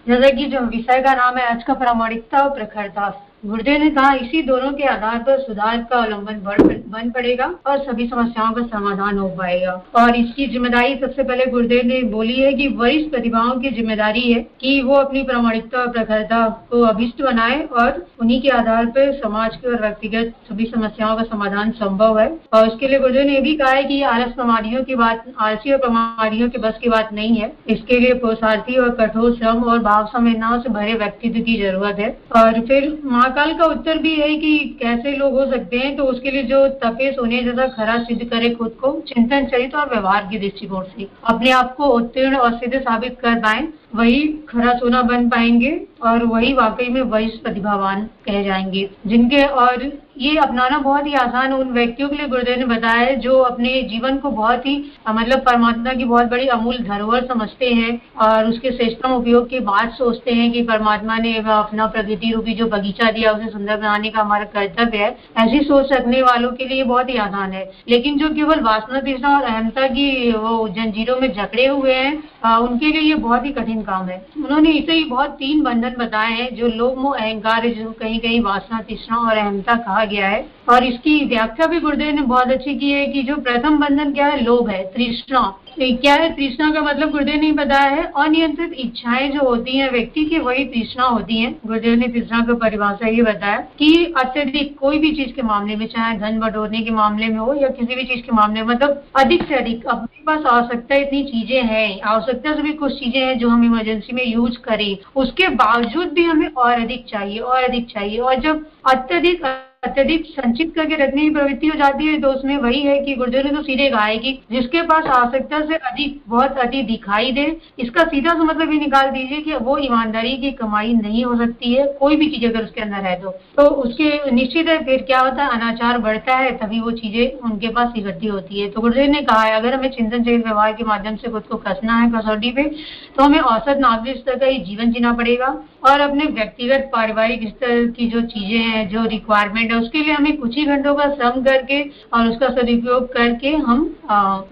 जैसा कि जो विषय का नाम है आज का प्रामाणिकता और प्रखरता, गुरुदेव ने कहा इसी दोनों के आधार पर सुधार का अवलंबन बन पड़ेगा और सभी समस्याओं का समाधान हो पाएगा। और इसकी जिम्मेदारी सबसे पहले गुरुदेव ने बोली है कि वरिष्ठ प्रतिभाओं की जिम्मेदारी है कि वो अपनी प्रामाणिकता और प्रखरता को अभिष्ट बनाए और उन्हीं के आधार पर समाज के और व्यक्तिगत सभी समस्याओं का समाधान संभव है। और उसके लिए गुरुदेव ने ये भी कहा है कि आलसी और प्रमाणियों के बस की बात नहीं है। इसके लिए पुरुषार्थी और कठोर श्रम और भाव संवेदनाओं से भरे व्यक्तित्व की जरूरत है। और फिर महाकाल का उत्तर भी है कि कैसे लोग हो सकते हैं, तो उसके लिए जो तपे सोने जैसा खरा सिद्ध करे खुद को चिंतन चरित्र और व्यवहार के दृष्टिकोण से अपने आप को उत्तीर्ण और सिद्ध साबित कर पाए, वही खरा सोना बन पाएंगे और वही वाकई में वरिष्ठ प्रतिभावान कहे जाएंगे। जिनके और ये अपनाना बहुत ही आसान उन व्यक्तियों के लिए गुरुदेव ने बताया है जो अपने जीवन को बहुत ही मतलब परमात्मा की बहुत बड़ी अमूल्य धरोहर समझते हैं और उसके श्रेष्ठतम उपयोग की बात सोचते हैं कि परमात्मा ने अपना प्रकृति रूपी जो बगीचा दिया उसे सुंदर बनाने का हमारा कर्तव्य है। ऐसी सोच रखने वालों के लिए बहुत ही आसान है। लेकिन जो केवल वासना तृष्णा और अहंता की वो जंजीरों में जकड़े हुए हैं उनके लिए ये बहुत ही कठिन काम है। उन्होंने इसे ही बहुत 3 बंधन बताए हैं जो लोभ मोह अहंकार है, जो कहीं कहीं वासना तृष्णा और अहमता कहा गया है। और इसकी व्याख्या भी गुरुदेव ने बहुत अच्छी की है कि जो प्रथम बंधन क्या है, लोभ है। तृष्णा क्या है? तृष्णा का मतलब गुरुदेव ने बताया है अनियंत्रित इच्छाएं जो होती हैं व्यक्ति की, वही तृष्णा होती है। गुरुदेव ने तृष्णा की परिभाषा ये बताया कि अत्यधिक कोई भी चीज के मामले में, चाहे धन बटोरने के मामले में हो या किसी भी चीज के मामले में, मतलब अधिक से अधिक अपने पास आवश्यकता इतनी चीजें हैं, आवश्यकता से भी कुछ चीजें हैं जो हम इमरजेंसी में यूज करें, उसके बावजूद भी हमें और अधिक चाहिए और अधिक चाहिए। और जब अत्यधिक संचित करके रखने की प्रवृत्ति हो जाती है तो उसमें वही है कि गुरुदेव ने तो सीधे कहा है कि जिसके पास आवश्यकता से अधिक बहुत अधिक दिखाई दे, इसका सीधा सा मतलब ये निकाल दीजिए कि वो ईमानदारी की कमाई नहीं हो सकती है। कोई भी चीज अगर उसके अंदर है तो उसके निश्चित है फिर क्या होता है, अनाचार बढ़ता है, तभी वो चीजें उनके पास इकट्ठी होती है। तो गुरुदेव ने कहा है अगर हमें चिंतन चयन व्यवहार के माध्यम से खुद को कसना है कसौटी पे, तो हमें औसत नागरिक स्तर का ही जीवन जीना पड़ेगा और अपने व्यक्तिगत पारिवारिक स्तर की जो चीजें हैं, जो रिक्वायरमेंट है, उसके लिए हमें कुछ ही घंटों का श्रम करके और उसका सदुपयोग करके हम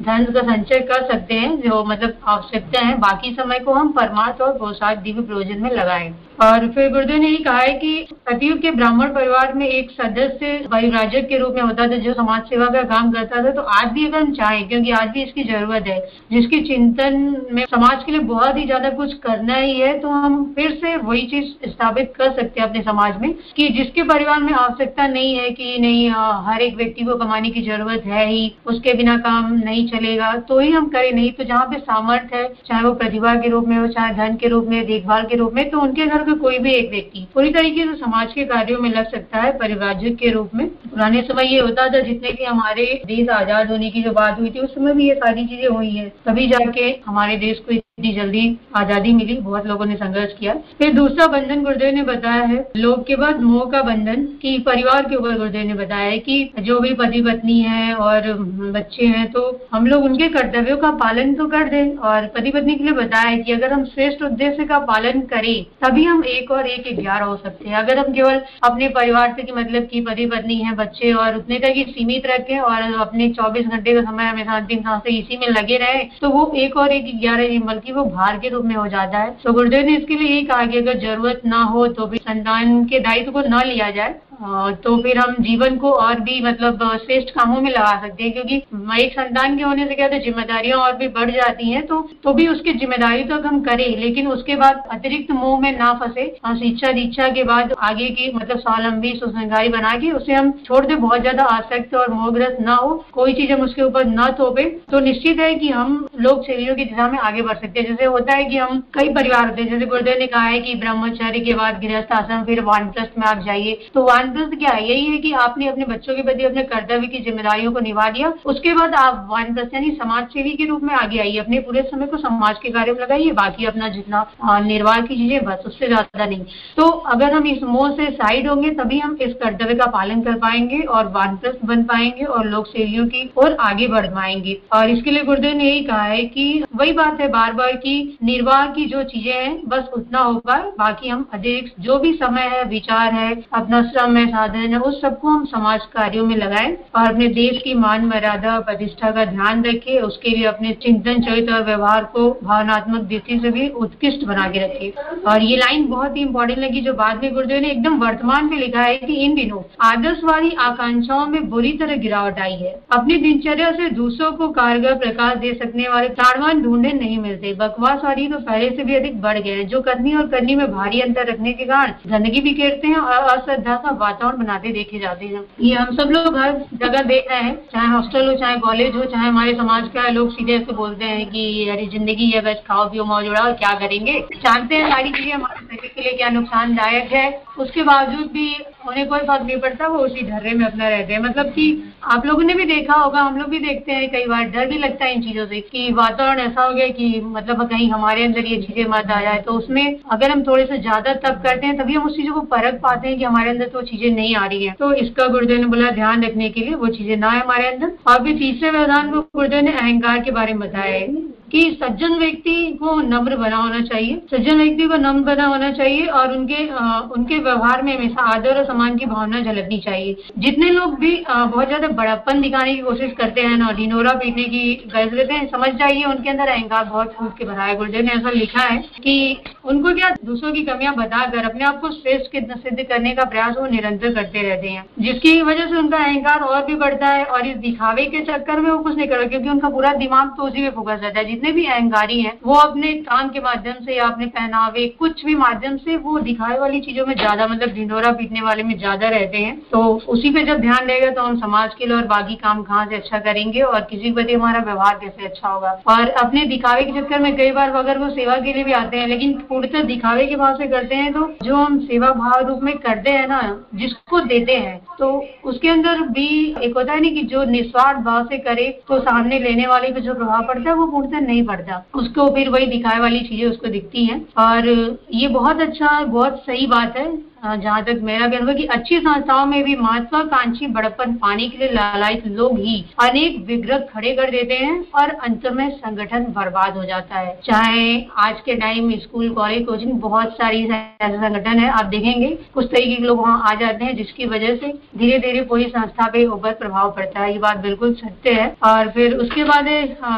धन का संचय कर सकते हैं, जो मतलब आवश्यकता है। बाकी समय को हम परमार्थ और पुरुषार्थ दिव्य प्रयोजन में लगाएं। और फिर गुरुदेव ने ये कहा है कि सतयुग के ब्राह्मण परिवार में एक सदस्य परिव्राजक के रूप में होता था जो समाज सेवा का काम करता था। तो आज भी अगर हम चाहें, क्योंकि आज भी इसकी जरूरत है, जिसकी चिंतन में समाज के लिए बहुत ही ज्यादा कुछ करना ही है, तो हम फिर से वही चीज स्थापित कर सकते हैं अपने समाज में कि जिसके परिवार में आवश्यकता नहीं है कि नहीं हर एक व्यक्ति को कमाने की जरूरत है ही, उसके बिना काम नहीं चलेगा, तो ही हम करें। नहीं तो जहाँ पे सामर्थ्य है, चाहे वो प्रतिभा के रूप में हो, चाहे धन के रूप में, देखभाल के रूप में, तो उनके घर का कोई भी एक व्यक्ति पूरी तरीके से समाज के कार्यों में लग सकता है परिव्राजक के रूप में। पुराने समय ये होता था, जितने भी हमारे देश आजाद होने की जो बात हुई थी उस समय भी ये सारी चीजें हुई है, तभी जाके हमारे देश को इतनी जल्दी आजादी मिली। बहुत लोगों ने संघर्ष किया। फिर दूसरा बंधन गुरुदेव ने बताया है लोभ के बाद मोह का बंधन, कि परिवार के ऊपर गुरुदेव ने बताया है कि जो भी पति पत्नी है और बच्चे हैं, तो हम लोग उनके कर्तव्यों का पालन तो कर दें। और पति पत्नी के लिए बताया है कि अगर हम श्रेष्ठ उद्देश्य का पालन करें तभी हम 1 और 1 11 हो सकते हैं। अगर हम केवल अपने परिवार से, कि मतलब कि पति पत्नी है, बच्चे और उतने तक ही सीमित रखें और अपने 24 घंटे का समय हमेशा अंतिम सांस से इसी में लगे रहे, तो वो 1 और 1 11 नहीं बल्कि वो भार के रूप में हो जाता है। तो गुरुदेव ने इसके लिए यही कहा कि अगर जरूरत ना हो तो भी संतान के दायित्व को न लिया जाए, तो फिर हम जीवन को और भी मतलब श्रेष्ठ कामों में लगा सकते हैं। क्योंकि एक संतान के होने से क्या होता है, जिम्मेदारियां और भी बढ़ जाती हैं, तो भी उसकी जिम्मेदारी तो हम करें, लेकिन उसके बाद अतिरिक्त मोह में ना फंसे। शिक्षा दीक्षा के बाद आगे की मतलब स्वावलंबी सुसंस्कारी बना के उसे हम छोड़ दे, बहुत ज्यादा आसक्त और मोहग्रस्त ना हो, कोई चीज हम उसके ऊपर न थोपे, तो निश्चित है कि हम लोग सेवियों की दिशा में आगे बढ़ सकते हैं। जैसे होता है कि हम कई परिवार होते हैं, जैसे गुरुदेव ने कहा है कि ब्रह्मचर्य के बाद गृहस्थ आश्रम, फिर वानप्रस्थ में आप जाइए। तो वानप्रस्थ क्या है, यही है कि आपने अपने बच्चों के प्रति अपने कर्तव्य की जिम्मेदारियों को निभा दिया, उसके बाद आप वानप्रस्थ यानी समाज सेवी के रूप में आगे आइए, अपने पूरे समय को समाज के कार्य में लगाइए, बाकी अपना जितना निर्वाह की चीजें बस, उससे ज्यादा नहीं। तो अगर हम इस मोह से साइड होंगे तभी हम इस कर्तव्य का पालन कर पाएंगे और वानप्रस्थ बन पाएंगे और लोक सेवियों की ओर आगे बढ़ पाएंगे। और इसके लिए गुरुदेव ने यही कहा है कि वही बात है बार बार की निर्वाह की जो चीजें हैं बस उतना होगा, बाकी हम अधिक जो भी समय है, विचार है, अपना श्रम है, साधन है, उस सबको हम समाज कार्यों में लगाएं और अपने देश की मान मर्यादा प्रतिष्ठा का ध्यान रखें। उसके लिए अपने चिंतन चरित्र और व्यवहार को भावनात्मक दृष्टि से भी उत्कृष्ट बना के रखें। और ये लाइन बहुत ही इंपॉर्टेंट लगी जो बाद में गुरुदेव ने एकदम वर्तमान में लिखा है कि इन दिनों आदर्शवादी आकांक्षाओं में बुरी तरह गिरावट आई है। अपनी दिनचर्या से दूसरों को कारगर प्रकाश दे सकने वाले प्राणवान ढूंढे नहीं मिलते। बकवासवादी तो पहले से भी अधिक बढ़ गए हैं, जो करनी और करनी में भारी अंतर रखने के कारण गंदगी बिखेरते हैं और अश्रद्धा का वातावरण बनाते देखे जाते हैं। ये हम सब लोग हर जगह देख रहे हैं, चाहे हॉस्टल हो, चाहे कॉलेज हो, चाहे हमारे समाज का लोग सीधे ऐसे बोलते हैं कि अरे जिंदगी है बस खाओ पियो मौज उड़ाओ, क्या करेंगे। जानते हैं सारी चीजें हमारे शरीर के लिए क्या नुकसानदायक है, उसके बावजूद भी उन्हें कोई फर्क नहीं पड़ता, वो उसी ढर्रे में अपना रहते हैं। मतलब कि आप लोगों ने भी देखा होगा, हम लोग भी देखते हैं, कई बार डर भी लगता है इन चीजों से कि वातावरण ऐसा हो गया कि मतलब कहीं हमारे अंदर ये चीजें मत आ जाए। तो उसमें अगर हम थोड़े से ज्यादा तप करते हैं तभी हम उस चीजों को परख पाते हैं कि हमारे अंदर तो चीजें नहीं आ रही है। तो इसका गुरुदेव ने बोला ध्यान रखने के लिए वो चीजें ना है हमारे अंदर। और फिर तीसरे व्यवधान को गुरुदेव ने अहंकार के बारे में बताया है कि सज्जन व्यक्ति को नम्र बना होना चाहिए, सज्जन व्यक्ति को नम्र बना होना चाहिए और उनके व्यवहार में हमेशा आदर और सम्मान की भावना झलकनी चाहिए। जितने लोग भी बहुत ज्यादा बड़प्पन दिखाने की कोशिश करते हैं ना, ढिंढोरा पीटने की गरज लेते हैं, समझ जाइए उनके अंदर अहंकार बहुत फूट के भरा है। गुरुदेव ने ऐसा लिखा है कि उनको क्या दूसरों की कमियां बताकर अपने आप को श्रेष्ठ सिद्ध करने का प्रयास वो निरंतर करते रहते हैं, जिसकी वजह से उनका अहंकार और भी बढ़ता है और इस दिखावे के चक्कर में वो कुछ नहीं कर रहे, क्योंकि उनका पूरा दिमाग तो उसी में फोकस रहता है। जितने भी अहंकारी हैं वो अपने काम के माध्यम से या अपने पहनावे कुछ भी माध्यम से वो दिखावे वाली चीजों में ज्यादा, मतलब ढिंढोरा पीटने वाले में ज्यादा रहते हैं। तो उसी पे जब ध्यान रहेगा तो हम समाज के लिए और बाकी काम कहाँ से अच्छा करेंगे और किसी के प्रति हमारा व्यवहार कैसे अच्छा होगा। और अपने दिखावे के चक्कर में कई बार अगर वो सेवा के लिए भी आते हैं लेकिन पूर्णतः दिखावे के भाव से करते हैं, तो जो हम सेवा भाव रूप में करते हैं ना, जिसको देते हैं, तो उसके अंदर भी एक होता है नहीं कि जो निस्वार्थ भाव से करे तो सामने लेने वाले पे जो प्रभाव पड़ता है वो पूर्णतः नहीं पड़ता, उसको फिर वही दिखावे वाली चीजें उसको दिखती हैं। और ये बहुत अच्छा, बहुत सही बात है जहाँ तक मेरा कहना है कि अच्छी संस्थाओं में भी महत्वाकांक्षी बड़प्पन पाने के लिए लालायित लोग ही अनेक विग्रह खड़े कर देते हैं और अंत में संगठन बर्बाद हो जाता है। चाहे आज के टाइम स्कूल, कॉलेज, कोचिंग, बहुत सारी ऐसे संगठन है, आप देखेंगे कुछ तरीके के लोग वहाँ आ जाते हैं जिसकी वजह से धीरे धीरे पूरी संस्था पे ऊपर प्रभाव पड़ता है। ये बात बिल्कुल सत्य है। और फिर उसके बाद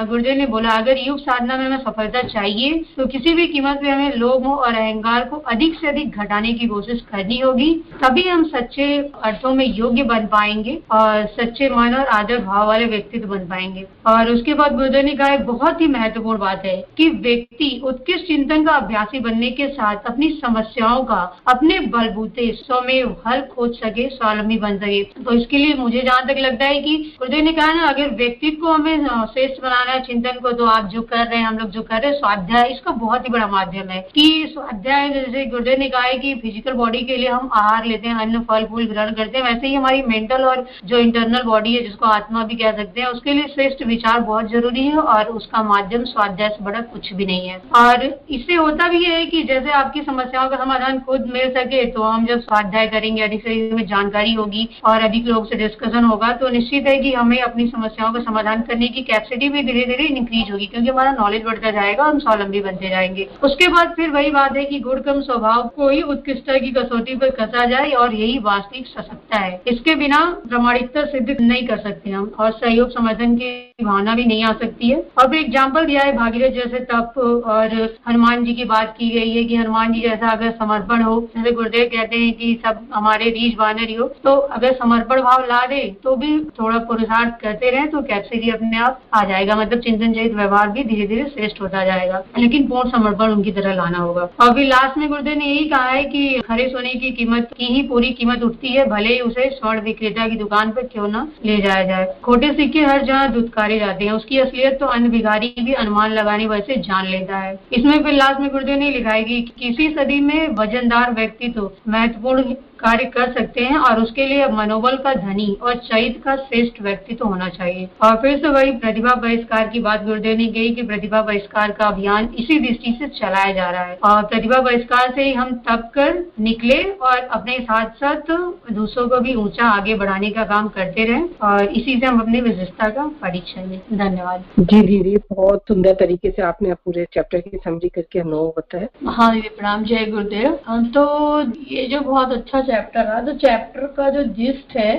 गुरुदेव ने बोला, अगर योग साधना में हमें सफलता चाहिए तो किसी भी कीमत पे हमें लोभ और अहंकार को अधिक से अधिक घटाने की कोशिश करनी होगी, तभी हम सच्चे अर्थों में योग्य बन पाएंगे और सच्चे मन और आदर भाव वाले व्यक्तित्व बन पाएंगे। और उसके बाद गुरुदेव ने कहा बहुत ही महत्वपूर्ण बात है कि व्यक्ति उत्कृष्ट चिंतन का अभ्यासी बनने के साथ अपनी समस्याओं का अपने बलबूते स्वयं हल खोज सके, स्वावलंबी बन सके। तो इसके लिए मुझे जहाँ तक लगता है कि गुरुदेव ने कहा ना, अगर व्यक्तित्व को हमें श्रेष्ठ बनाना है चिंतन को, तो आप जो कर रहे हैं, हम लोग जो कर रहे हैं, स्वाध्याय इसका बहुत ही बड़ा माध्यम है। कि स्वाध्याय जैसे गुरुदेव ने कहा है कि फिजिकल बॉडी के लिए हम आहार लेते हैं, अन्न फल फूल ग्रहण करते हैं, वैसे ही हमारी मेंटल और जो इंटरनल बॉडी है, जिसको आत्मा भी कह सकते हैं, उसके लिए श्रेष्ठ विचार बहुत जरूरी है और उसका माध्यम स्वाध्याय से बड़ा कुछ भी नहीं है। और इससे होता भी है कि जैसे आपकी समस्याओं का समाधान खुद मिल सके, तो हम जब स्वाध्याय करेंगे, अधिक से अधिक में जानकारी होगी और अधिक लोगों से डिस्कशन होगा, तो निश्चित है कि हमें अपनी समस्याओं का समाधान करने की कैपेसिटी भी धीरे धीरे इंक्रीज होगी, क्योंकि हमारा नॉलेज बढ़ता जाएगा और हम स्वावलंबी बनते जाएंगे। उसके बाद फिर वही बात है कि गुण कम स्वभाव को ही उत्कृष्टता की कसौटी पर कसा जाए और यही वास्तविक सशक्ता है। इसके बिना प्रामाणिकता सिद्ध नहीं कर सकते हम और सहयोग समर्थन की भावना भी नहीं आ सकती है। और फिर एग्जाम्पल दिया है भागीरथ जैसे तप, और हनुमान जी की बात की गई है कि हनुमान जी जैसा अगर समर्पण हो, जैसे गुरुदेव कहते हैं कि सब हमारे रीछ बानर ही हो, तो अगर समर्पण भाव ला दे तो भी थोड़ा पुरुषार्थ करते रहे तो कैपेसिटी अपने आप आ जाएगा, मतलब चिंतन सहित व्यवहार भी धीरे धीरे श्रेष्ठ होता जाएगा, लेकिन पूर्ण समर्पण उनकी तरह लाना होगा। और फिर लास्ट में गुरुदेव ने यही कहा है कि हरे सोने की कीमत की ही पूरी कीमत उठती है, भले ही उसे स्वर्ण विक्रेता की दुकान पर क्यों न ले जाया जाए। खोटे सिक्के हर जगह धुतकारे जाते हैं, उसकी असलियत तो अन्य भिखारी भी अनुमान लगाने वैसे जान लेता है। इसमें फिर लास्ट में गुरुदेव ने लिखा है कि किसी सदी में वजनदार व्यक्ति तो महत्वपूर्ण कार्य कर सकते हैं और उसके लिए मनोबल का धनी और चरित्र का श्रेष्ठ व्यक्तित्व तो होना चाहिए। और फिर से वही प्रतिभा बहिष्कार की बात गुरुदेव ने कही कि प्रतिभा बहिष्कार का अभियान इसी दृष्टि से चलाया जा रहा है और प्रतिभा बहिष्कार से ही हम तब कर निकले और अपने साथ साथ दूसरों को भी ऊंचा आगे बढ़ाने का काम करते रहे और इसी से हम अपनी विशेषता का परिचय लें। धन्यवाद। जी दीदी, बहुत सुंदर तरीके से आपने पूरे चैप्टर की समझी करके हम लोगों को बताया। हाँ दीदी, प्रणाम, जय गुरुदेव। तो ये जो बहुत अच्छा चैप्टर रहा, तो चैप्टर का जो जिस्ट है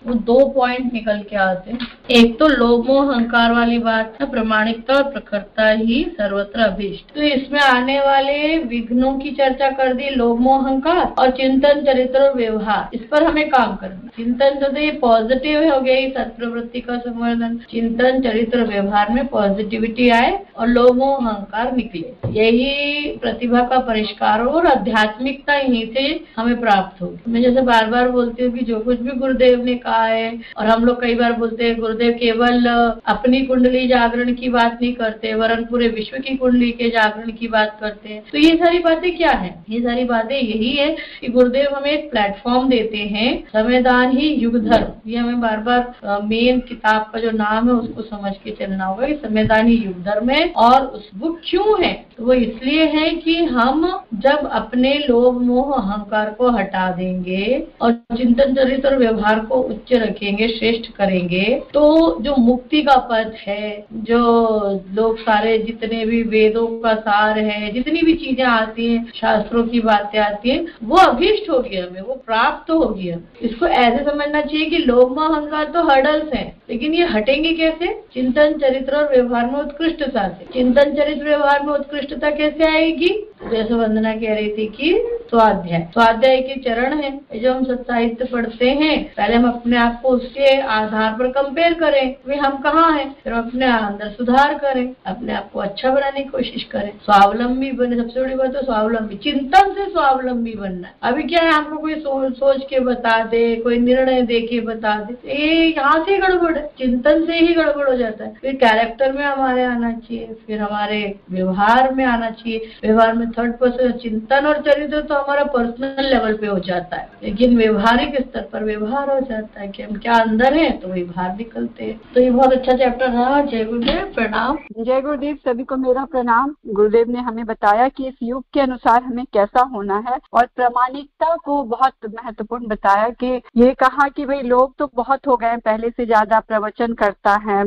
वो 2 पॉइंट निकल के आते हैं। एक तो लोभ मोह अहंकार वाली बात है, प्रामाणिकता और प्रखरता ही सर्वत्र अभीष्ट। तो इसमें आने वाले विघ्नों की चर्चा कर दी, लोभ मोह अहंकार और चिंतन चरित्र और व्यवहार, इस पर हमें काम करना। चिंतन तो ये पॉजिटिव हो गया, सत्प्रवृत्ति का संवर्धन, चिंतन चरित्र व्यवहार में पॉजिटिविटी आए और लोभ मोह अहंकार निकले, यही प्रतिभा का परिष्कार हो और आध्यात्मिकता यहीं से हमें प्राप्त होगी। मैं जैसे बार बार बोलती हूँ कि जो कुछ भी गुरुदेव ने कहा है, और हम लोग कई बार बोलते हैं गुरुदेव केवल अपनी कुंडली जागरण की बात नहीं करते, वरन पूरे विश्व की कुंडली के जागरण की बात करते हैं। तो ये सारी बातें क्या है? ये सारी बातें यही है कि गुरुदेव हमें एक प्लेटफॉर्म देते हैं, संविधान ही युग धर्म। ये हमें बार बार मेन किताब का जो नाम है उसको समझ के चलना होगा। संविधान ही युग धर्म है और उस बुक क्यों है? तो वो इसलिए है कि हम जब अपने लोभ मोह अहंकार को हटा दें मानेंगे और चिंतन चरित्र और व्यवहार को उच्च रखेंगे, श्रेष्ठ करेंगे, तो जो मुक्ति का पथ है, जो लोग सारे जितने भी वेदों का सार है, जितनी भी चीजें आती हैं, शास्त्रों की बातें आती हैं, वो अभीष्ट होगी, हमें वो प्राप्त होगी। इसको ऐसे समझना चाहिए कि लोभ मोह अहंकार तो हर्डल्स हैं, लेकिन ये हटेंगे कैसे? चिंतन चरित्र और व्यवहार में उत्कृष्टता से। चिंतन चरित्र व्यवहार में उत्कृष्टता कैसे आएगी? जैसे वंदना कह रही थी कि स्वाध्याय के चरण है, जो हम सत्साहित्य पढ़ते हैं, पहले हम अपने आप को उसके आधार पर कंपेयर करें, वे हम कहाँ हैं, फिर अपने अंदर सुधार करें, अपने आप को अच्छा बनाने की कोशिश करें, स्वावलंबी बने। सबसे बड़ी बात है स्वावलंबी, चिंतन से स्वावलंबी बनना। अभी क्या है, हमको कोई सोच के बता दे, कोई निर्णय दे के बता दे, ये यहाँ से गड़बड़ है, चिंतन से ही गड़बड़ हो जाता है। फिर कैरेक्टर में हमारे आना चाहिए, फिर हमारे व्यवहार में आना चाहिए। व्यवहार में थर्ड पर्सन, चिंतन और चरित्र तो हमारा पर्सनल लेवल पे हो जाता है, लेकिन व्यवहारिक स्तर पर व्यवहार हो जाता है कि हम क्या अंदर हैं तो वही बाहर निकलते हैं। तो ये बहुत अच्छा चैप्टर रहा। जय गुरुदेव, प्रणाम। जय गुरुदेव, सभी को मेरा प्रणाम। गुरुदेव ने हमें बताया कि इस युग के अनुसार हमें कैसा होना है और प्रामाणिकता को बहुत महत्वपूर्ण बताया कि ये कहा कि भाई लोग तो बहुत हो गए, पहले से ज्यादा प्रवचन करता है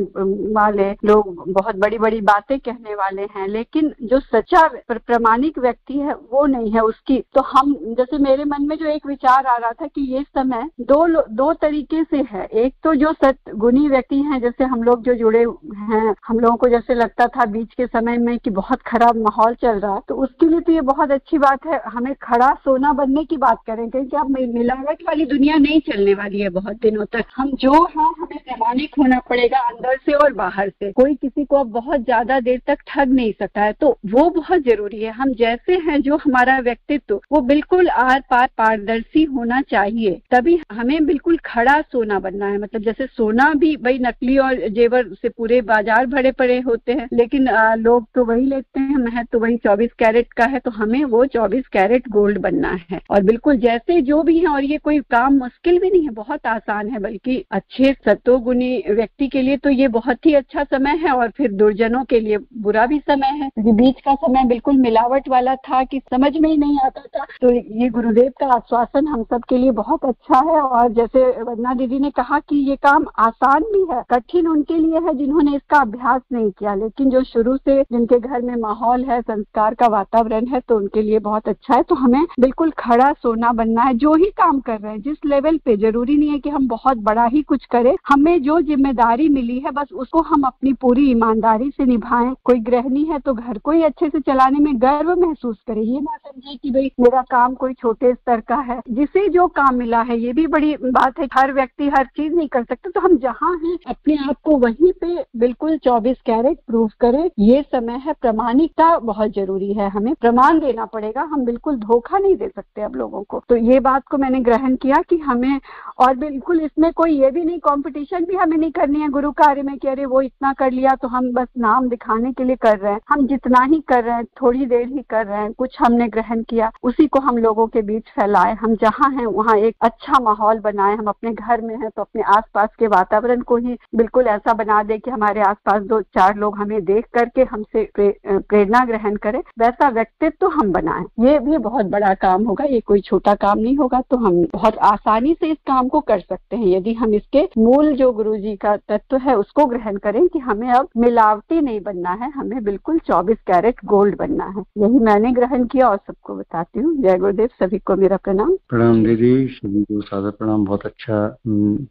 वाले लोग, बहुत बड़ी बड़ी बातें कहने वाले हैं, लेकिन जो सच्चा प्रामाणिक व्यक्ति है वो नहीं है उसकी। तो हम, जैसे मेरे मन में जो एक विचार आ रहा था कि ये समय दो तरीके से है। एक तो जो सत्य गुणी व्यक्ति हैं, जैसे हम लोग जो जुड़े हैं, हम लोगों को जैसे लगता था बीच के समय में कि बहुत खराब माहौल चल रहा है, तो उसके लिए तो ये बहुत अच्छी बात है। हमें खड़ा सोना बनने की बात करें, क्योंकि अब मिलावट वाली दुनिया नहीं चलने वाली है बहुत दिनों तक। हम जो हैं हमें प्रामाणिक होना पड़ेगा, अंदर से और बाहर से। कोई किसी को अब बहुत ज्यादा देर तक ठग नहीं सकता है, तो वो बहुत जरूरी है। हम जैसे हैं, जो हमारा व्यक्तित्व वो बिल्कुल आर पार पारदर्शी होना चाहिए, तभी हमें बिल्कुल खड़ा सोना बनना है। मतलब जैसे सोना भी भाई नकली और जेवर से पूरे बाजार भरे पड़े होते हैं, लेकिन लोग तो वही लेते हैं, महत्व तो वही 24 कैरेट का है, तो हमें वो 24 कैरेट गोल्ड बनना है। और बिल्कुल जैसे जो भी है, और ये कोई काम मुश्किल भी नहीं है, बहुत आसान है, बल्कि अच्छे सत्वगुणी व्यक्ति के लिए तो ये बहुत ही अच्छा समय है, और फिर दुर्जनों के लिए बुरा भी समय है। बीच का समय बिल्कुल मिलावट वाला था कि समझ में ही नहीं आता था। तो ये गुरुदेव का आश्वासन हम सब के लिए बहुत अच्छा है। और जैसे वंदना दीदी ने कहा कि ये काम आसान भी है, कठिन उनके लिए है जिन्होंने इसका अभ्यास नहीं किया, लेकिन जो शुरू से जिनके घर में माहौल है, संस्कार का वातावरण है, तो उनके लिए बहुत अच्छा है। तो हमें बिल्कुल खड़ा सोना बनना है, जो ही काम कर रहे हैं जिस लेवल पे। जरूरी नहीं है कि हम बहुत बड़ा ही कुछ करें, हमें जो जिम्मेदारी मिली है बस उसको हम अपनी पूरी ईमानदारी से निभाएं। कोई गृहिणी है तो घर को ही अच्छे से चलाने में गर्व महसूस करे, ये ना समझे कि भाई मेरा काम कोई छोटे स्तर का है। जिसे जो काम मिला है, ये भी बड़ी बात है, हर व्यक्ति हर चीज नहीं कर सकता, तो हम जहाँ हैं अपने आप को वहीं पे बिल्कुल 24 कैरेट प्रूव करें। ये समय है, प्रामाणिकता बहुत जरूरी है, हमें प्रमाण देना पड़ेगा, हम बिल्कुल धोखा नहीं दे सकते अब लोगों को। तो ये बात को मैंने ग्रहण किया कि हमें, और बिल्कुल इसमें कोई ये भी नहीं, कंपटीशन भी हमें नहीं करनी है गुरु कार्य में कि अरे वो इतना कर लिया तो हम बस नाम दिखाने के लिए कर रहे हैं। हम जितना ही कर रहे हैं, थोड़ी देर ही कर रहे हैं, कुछ हमने ग्रहण किया उसी को हम लोगों के बीच फैलाएं। हम जहाँ हैं वहाँ एक अच्छा माहौल बनाएं। हम अपने घर में हैं तो अपने आसपास के वातावरण को ही बिल्कुल ऐसा बना दे कि हमारे आसपास 2-4 लोग हमें देख करके हमसे प्रेरणा ग्रहण करें, वैसा व्यक्तित्व हम बनाएं। ये भी बहुत बड़ा काम होगा, ये कोई छोटा काम नहीं होगा। तो हम बहुत आसानी से इस काम को कर सकते हैं यदि हम इसके मूल जो गुरुजी का तत्व है उसको ग्रहण करें कि हमें अब मिलावटी नहीं बनना है, हमें बिल्कुल 24 कैरेट गोल्ड बनना है। यही मैंने ग्रहण किया और सबको बताती हूँ। जय गुरुदेव, सभी को मेरा प्रणाम। प्रणाम दीदी, सभी को सादर प्रणाम। बहुत अच्छा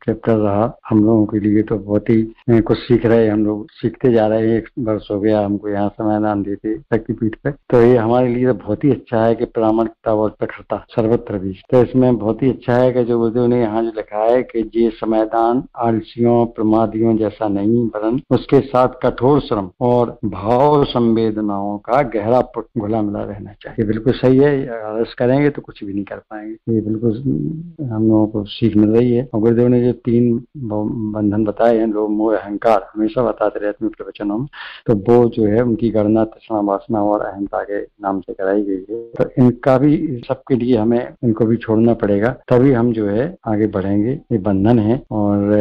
चैप्टर रहा हम लोगों के लिए, तो बहुत ही कुछ सीख रहे हैं, हम लोग सीखते जा रहे हैं। 1 वर्ष हो गया हमको यहाँ समाधान देते शक्तिपीठ पे, तो ये हमारे लिए तो बहुत ही अच्छा है कि प्रामाणिकता और प्रखरता सर्वत्र भी। तो इसमें बहुत ही अच्छा है कि जो गुरुदेव ने यहाँ जो लिखा है कि ये समाधान आलसियों प्रमादियों जैसा नहीं, वरन उसके साथ कठोर श्रम और भाव संवेदनाओं का गहरा घुला मिला रहना चाहिए। बिल्कुल सही है, आलस करेंगे तो कुछ भी नहीं कर पाएंगे। ये बिल्कुल हम लोगों को सीख मिल रही है। और गुरुदेव ने जो 3 बंधन बताए हैं, लोभ मोह अहंकार, हमेशा बताते रहते हैं प्रवचनों में, तो वो जो है उनकी गणना तृष्णा वासना और अहंता के नाम से कराई गई है। तो इनका भी सबके लिए हमें इनको भी छोड़ना पड़ेगा, तभी हम जो है आगे बढ़ेंगे। ये बंधन है और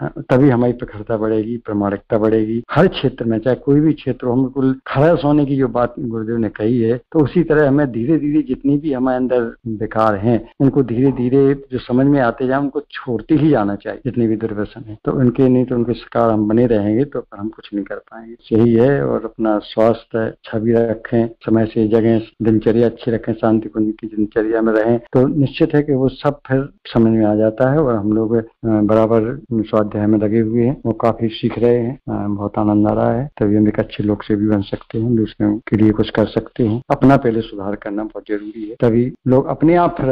तभी हमारी प्रखरता बढ़ेगी, प्रामाणिकता बढ़ेगी हर क्षेत्र में, चाहे कोई भी क्षेत्र हो। हम बिल्कुल खरस होने की जो बात गुरुदेव ने कही है, तो उसी तरह हमें धीरे धीरे जितनी भी हमारे अंदर विकार हैं इनको धीरे धीरे जो समझ में आते जाए उनको छोड़ते ही जाना चाहिए। जितनी भी दुर्व्यसन है तो उनके नहीं तो उनके शिकार हम बने रहेंगे तो हम कुछ नहीं कर पाएंगे। यही है। और अपना स्वास्थ्य अच्छा भी रखें, समय से जगह दिनचर्या अच्छी रखें, शांति कुंज की दिनचर्या में रहें तो निश्चित है कि वो सब फिर समझ में आ जाता है। और हम लोग बराबर स्वाध्याय में लगे हुए हैं, वो काफी सीख रहे हैं, बहुत आनंद आ रहा है। तभी हम एक अच्छे लोग से भी बन सकते हैं, दूसरों के लिए कुछ कर सकते हैं। अपना पहले सुधार करना बहुत जरूरी है, तभी लोग अपने आप फिर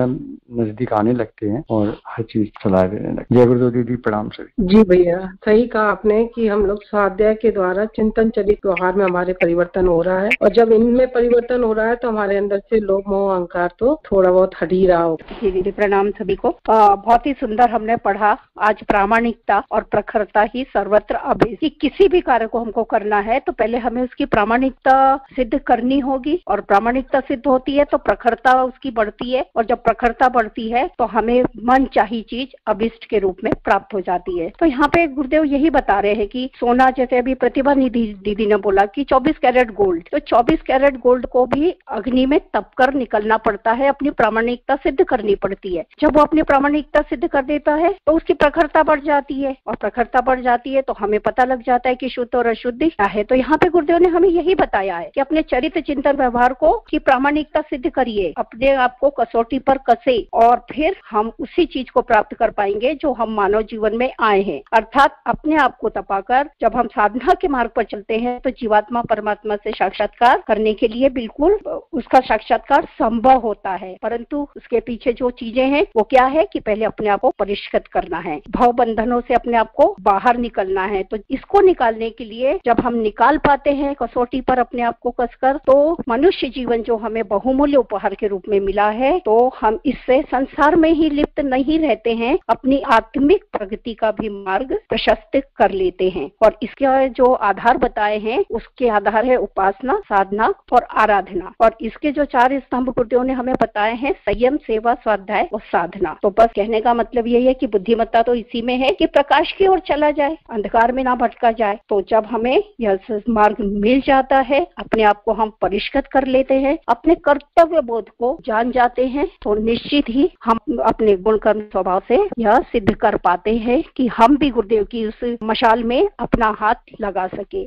नजदीक आने लगते हैं और हर चीज सलाह देने लगते। जय गुरुदेव दीदी, प्रणाम सभी। जी भैया, सही कहा आपने कि हम लोग स्वाध्याय के द्वारा चिंतन चरित व्यवहार में हमारे परिवर्तन हो रहा है, और जब इनमें परिवर्तन हो रहा है तो हमारे अंदर से लोभ मोह अहंकार तो थोड़ा बहुत हट ही रहा हो। जी दीदी, प्रणाम सभी को। बहुत ही सुंदर हमने पढ़ा आज प्रामाणिकता और प्रखरता ही सर्वत्र अभिष्ट। किसी भी कार्य को हमको करना है तो पहले हमें उसकी प्रामाणिकता सिद्ध करनी होगी, और प्रामाणिकता सिद्ध होती है तो प्रखरता उसकी बढ़ती है, और जब प्रखरता बढ़ती है तो हमें मन चाही चीज अभिष्ट के रूप में प्राप्त हो जाती है। तो यहाँ पे गुरुदेव यही बता रहे हैं कि सोना, जैसे अभी प्रतिभा निधि दीदी ने बोला कि 24 कैरेट गोल्ड, तो 24 कैरेट गोल्ड को भी अग्नि में तपकर निकलना पड़ता है, अपनी प्रामाणिकता सिद्ध करनी पड़ती है। जब वो अपनी प्रामाणिकता सिद्ध कर देता है तो उसकी प्रखरता बढ़ जाती है, और प्रखरता बढ़ जाती है तो हमें पता लग जाता है कि शुद्ध और अशुद्ध क्या है। तो यहाँ पे गुरुदेव ने हमें यही बताया है कि अपने चरित्र चिंतन व्यवहार को की प्रामाणिकता सिद्ध करिए, अपने आप को कसौटी पर कसे, और फिर हम उसी चीज को प्राप्त कर पाएंगे जो हम मानव जीवन में आए हैं। अर्थात अपने आप को तपाकर जब हम साधना के मार्ग पर चलते हैं तो जीवात्मा परमात्मा से साक्षात्कार करने के लिए बिल्कुल उसका साक्षात्कार संभव होता है। परंतु उसके पीछे जो चीजें हैं वो क्या है कि पहले अपने आप को परिष्कृत करना है, भव बंधनों से अपने आप को बाहर निकलना है। तो इसको निकालने के लिए जब हम निकाल पाते हैं कसौटी पर अपने आप को कसकर, तो मनुष्य जीवन जो हमें बहुमूल्य उपहार के रूप में मिला है, तो हम इससे संसार में ही लिप्त नहीं रहते हैं, अपनी आत्मिक प्रगति का भी मार्ग प्रशस्त कर लेते हैं। और इसके जो आधार बताए हैं उसके आधार है उपासना, साधना और आराधना। और इसके जो 4 स्तंभ गुरुदेव ने हमें बताए हैं, संयम, सेवा, स्वाध्याय और साधना। तो बस कहने का मतलब यही है कि बुद्धिमत्ता तो इसी में है कि प्रकाश की ओर चला जाए, अंधकार में ना भटका जाए। तो जब हमें यह मार्ग मिल जाता है, अपने आप को हम परिष्कृत कर लेते हैं, अपने कर्तव्य बोध को जान जाते हैं, तो निश्चित ही हम अपने गुण कर्म स्वभाव से यह सिद्ध कर पाते हैं कि हम भी गुरुदेव की उस मशाल में अपना हाथ लगा सके।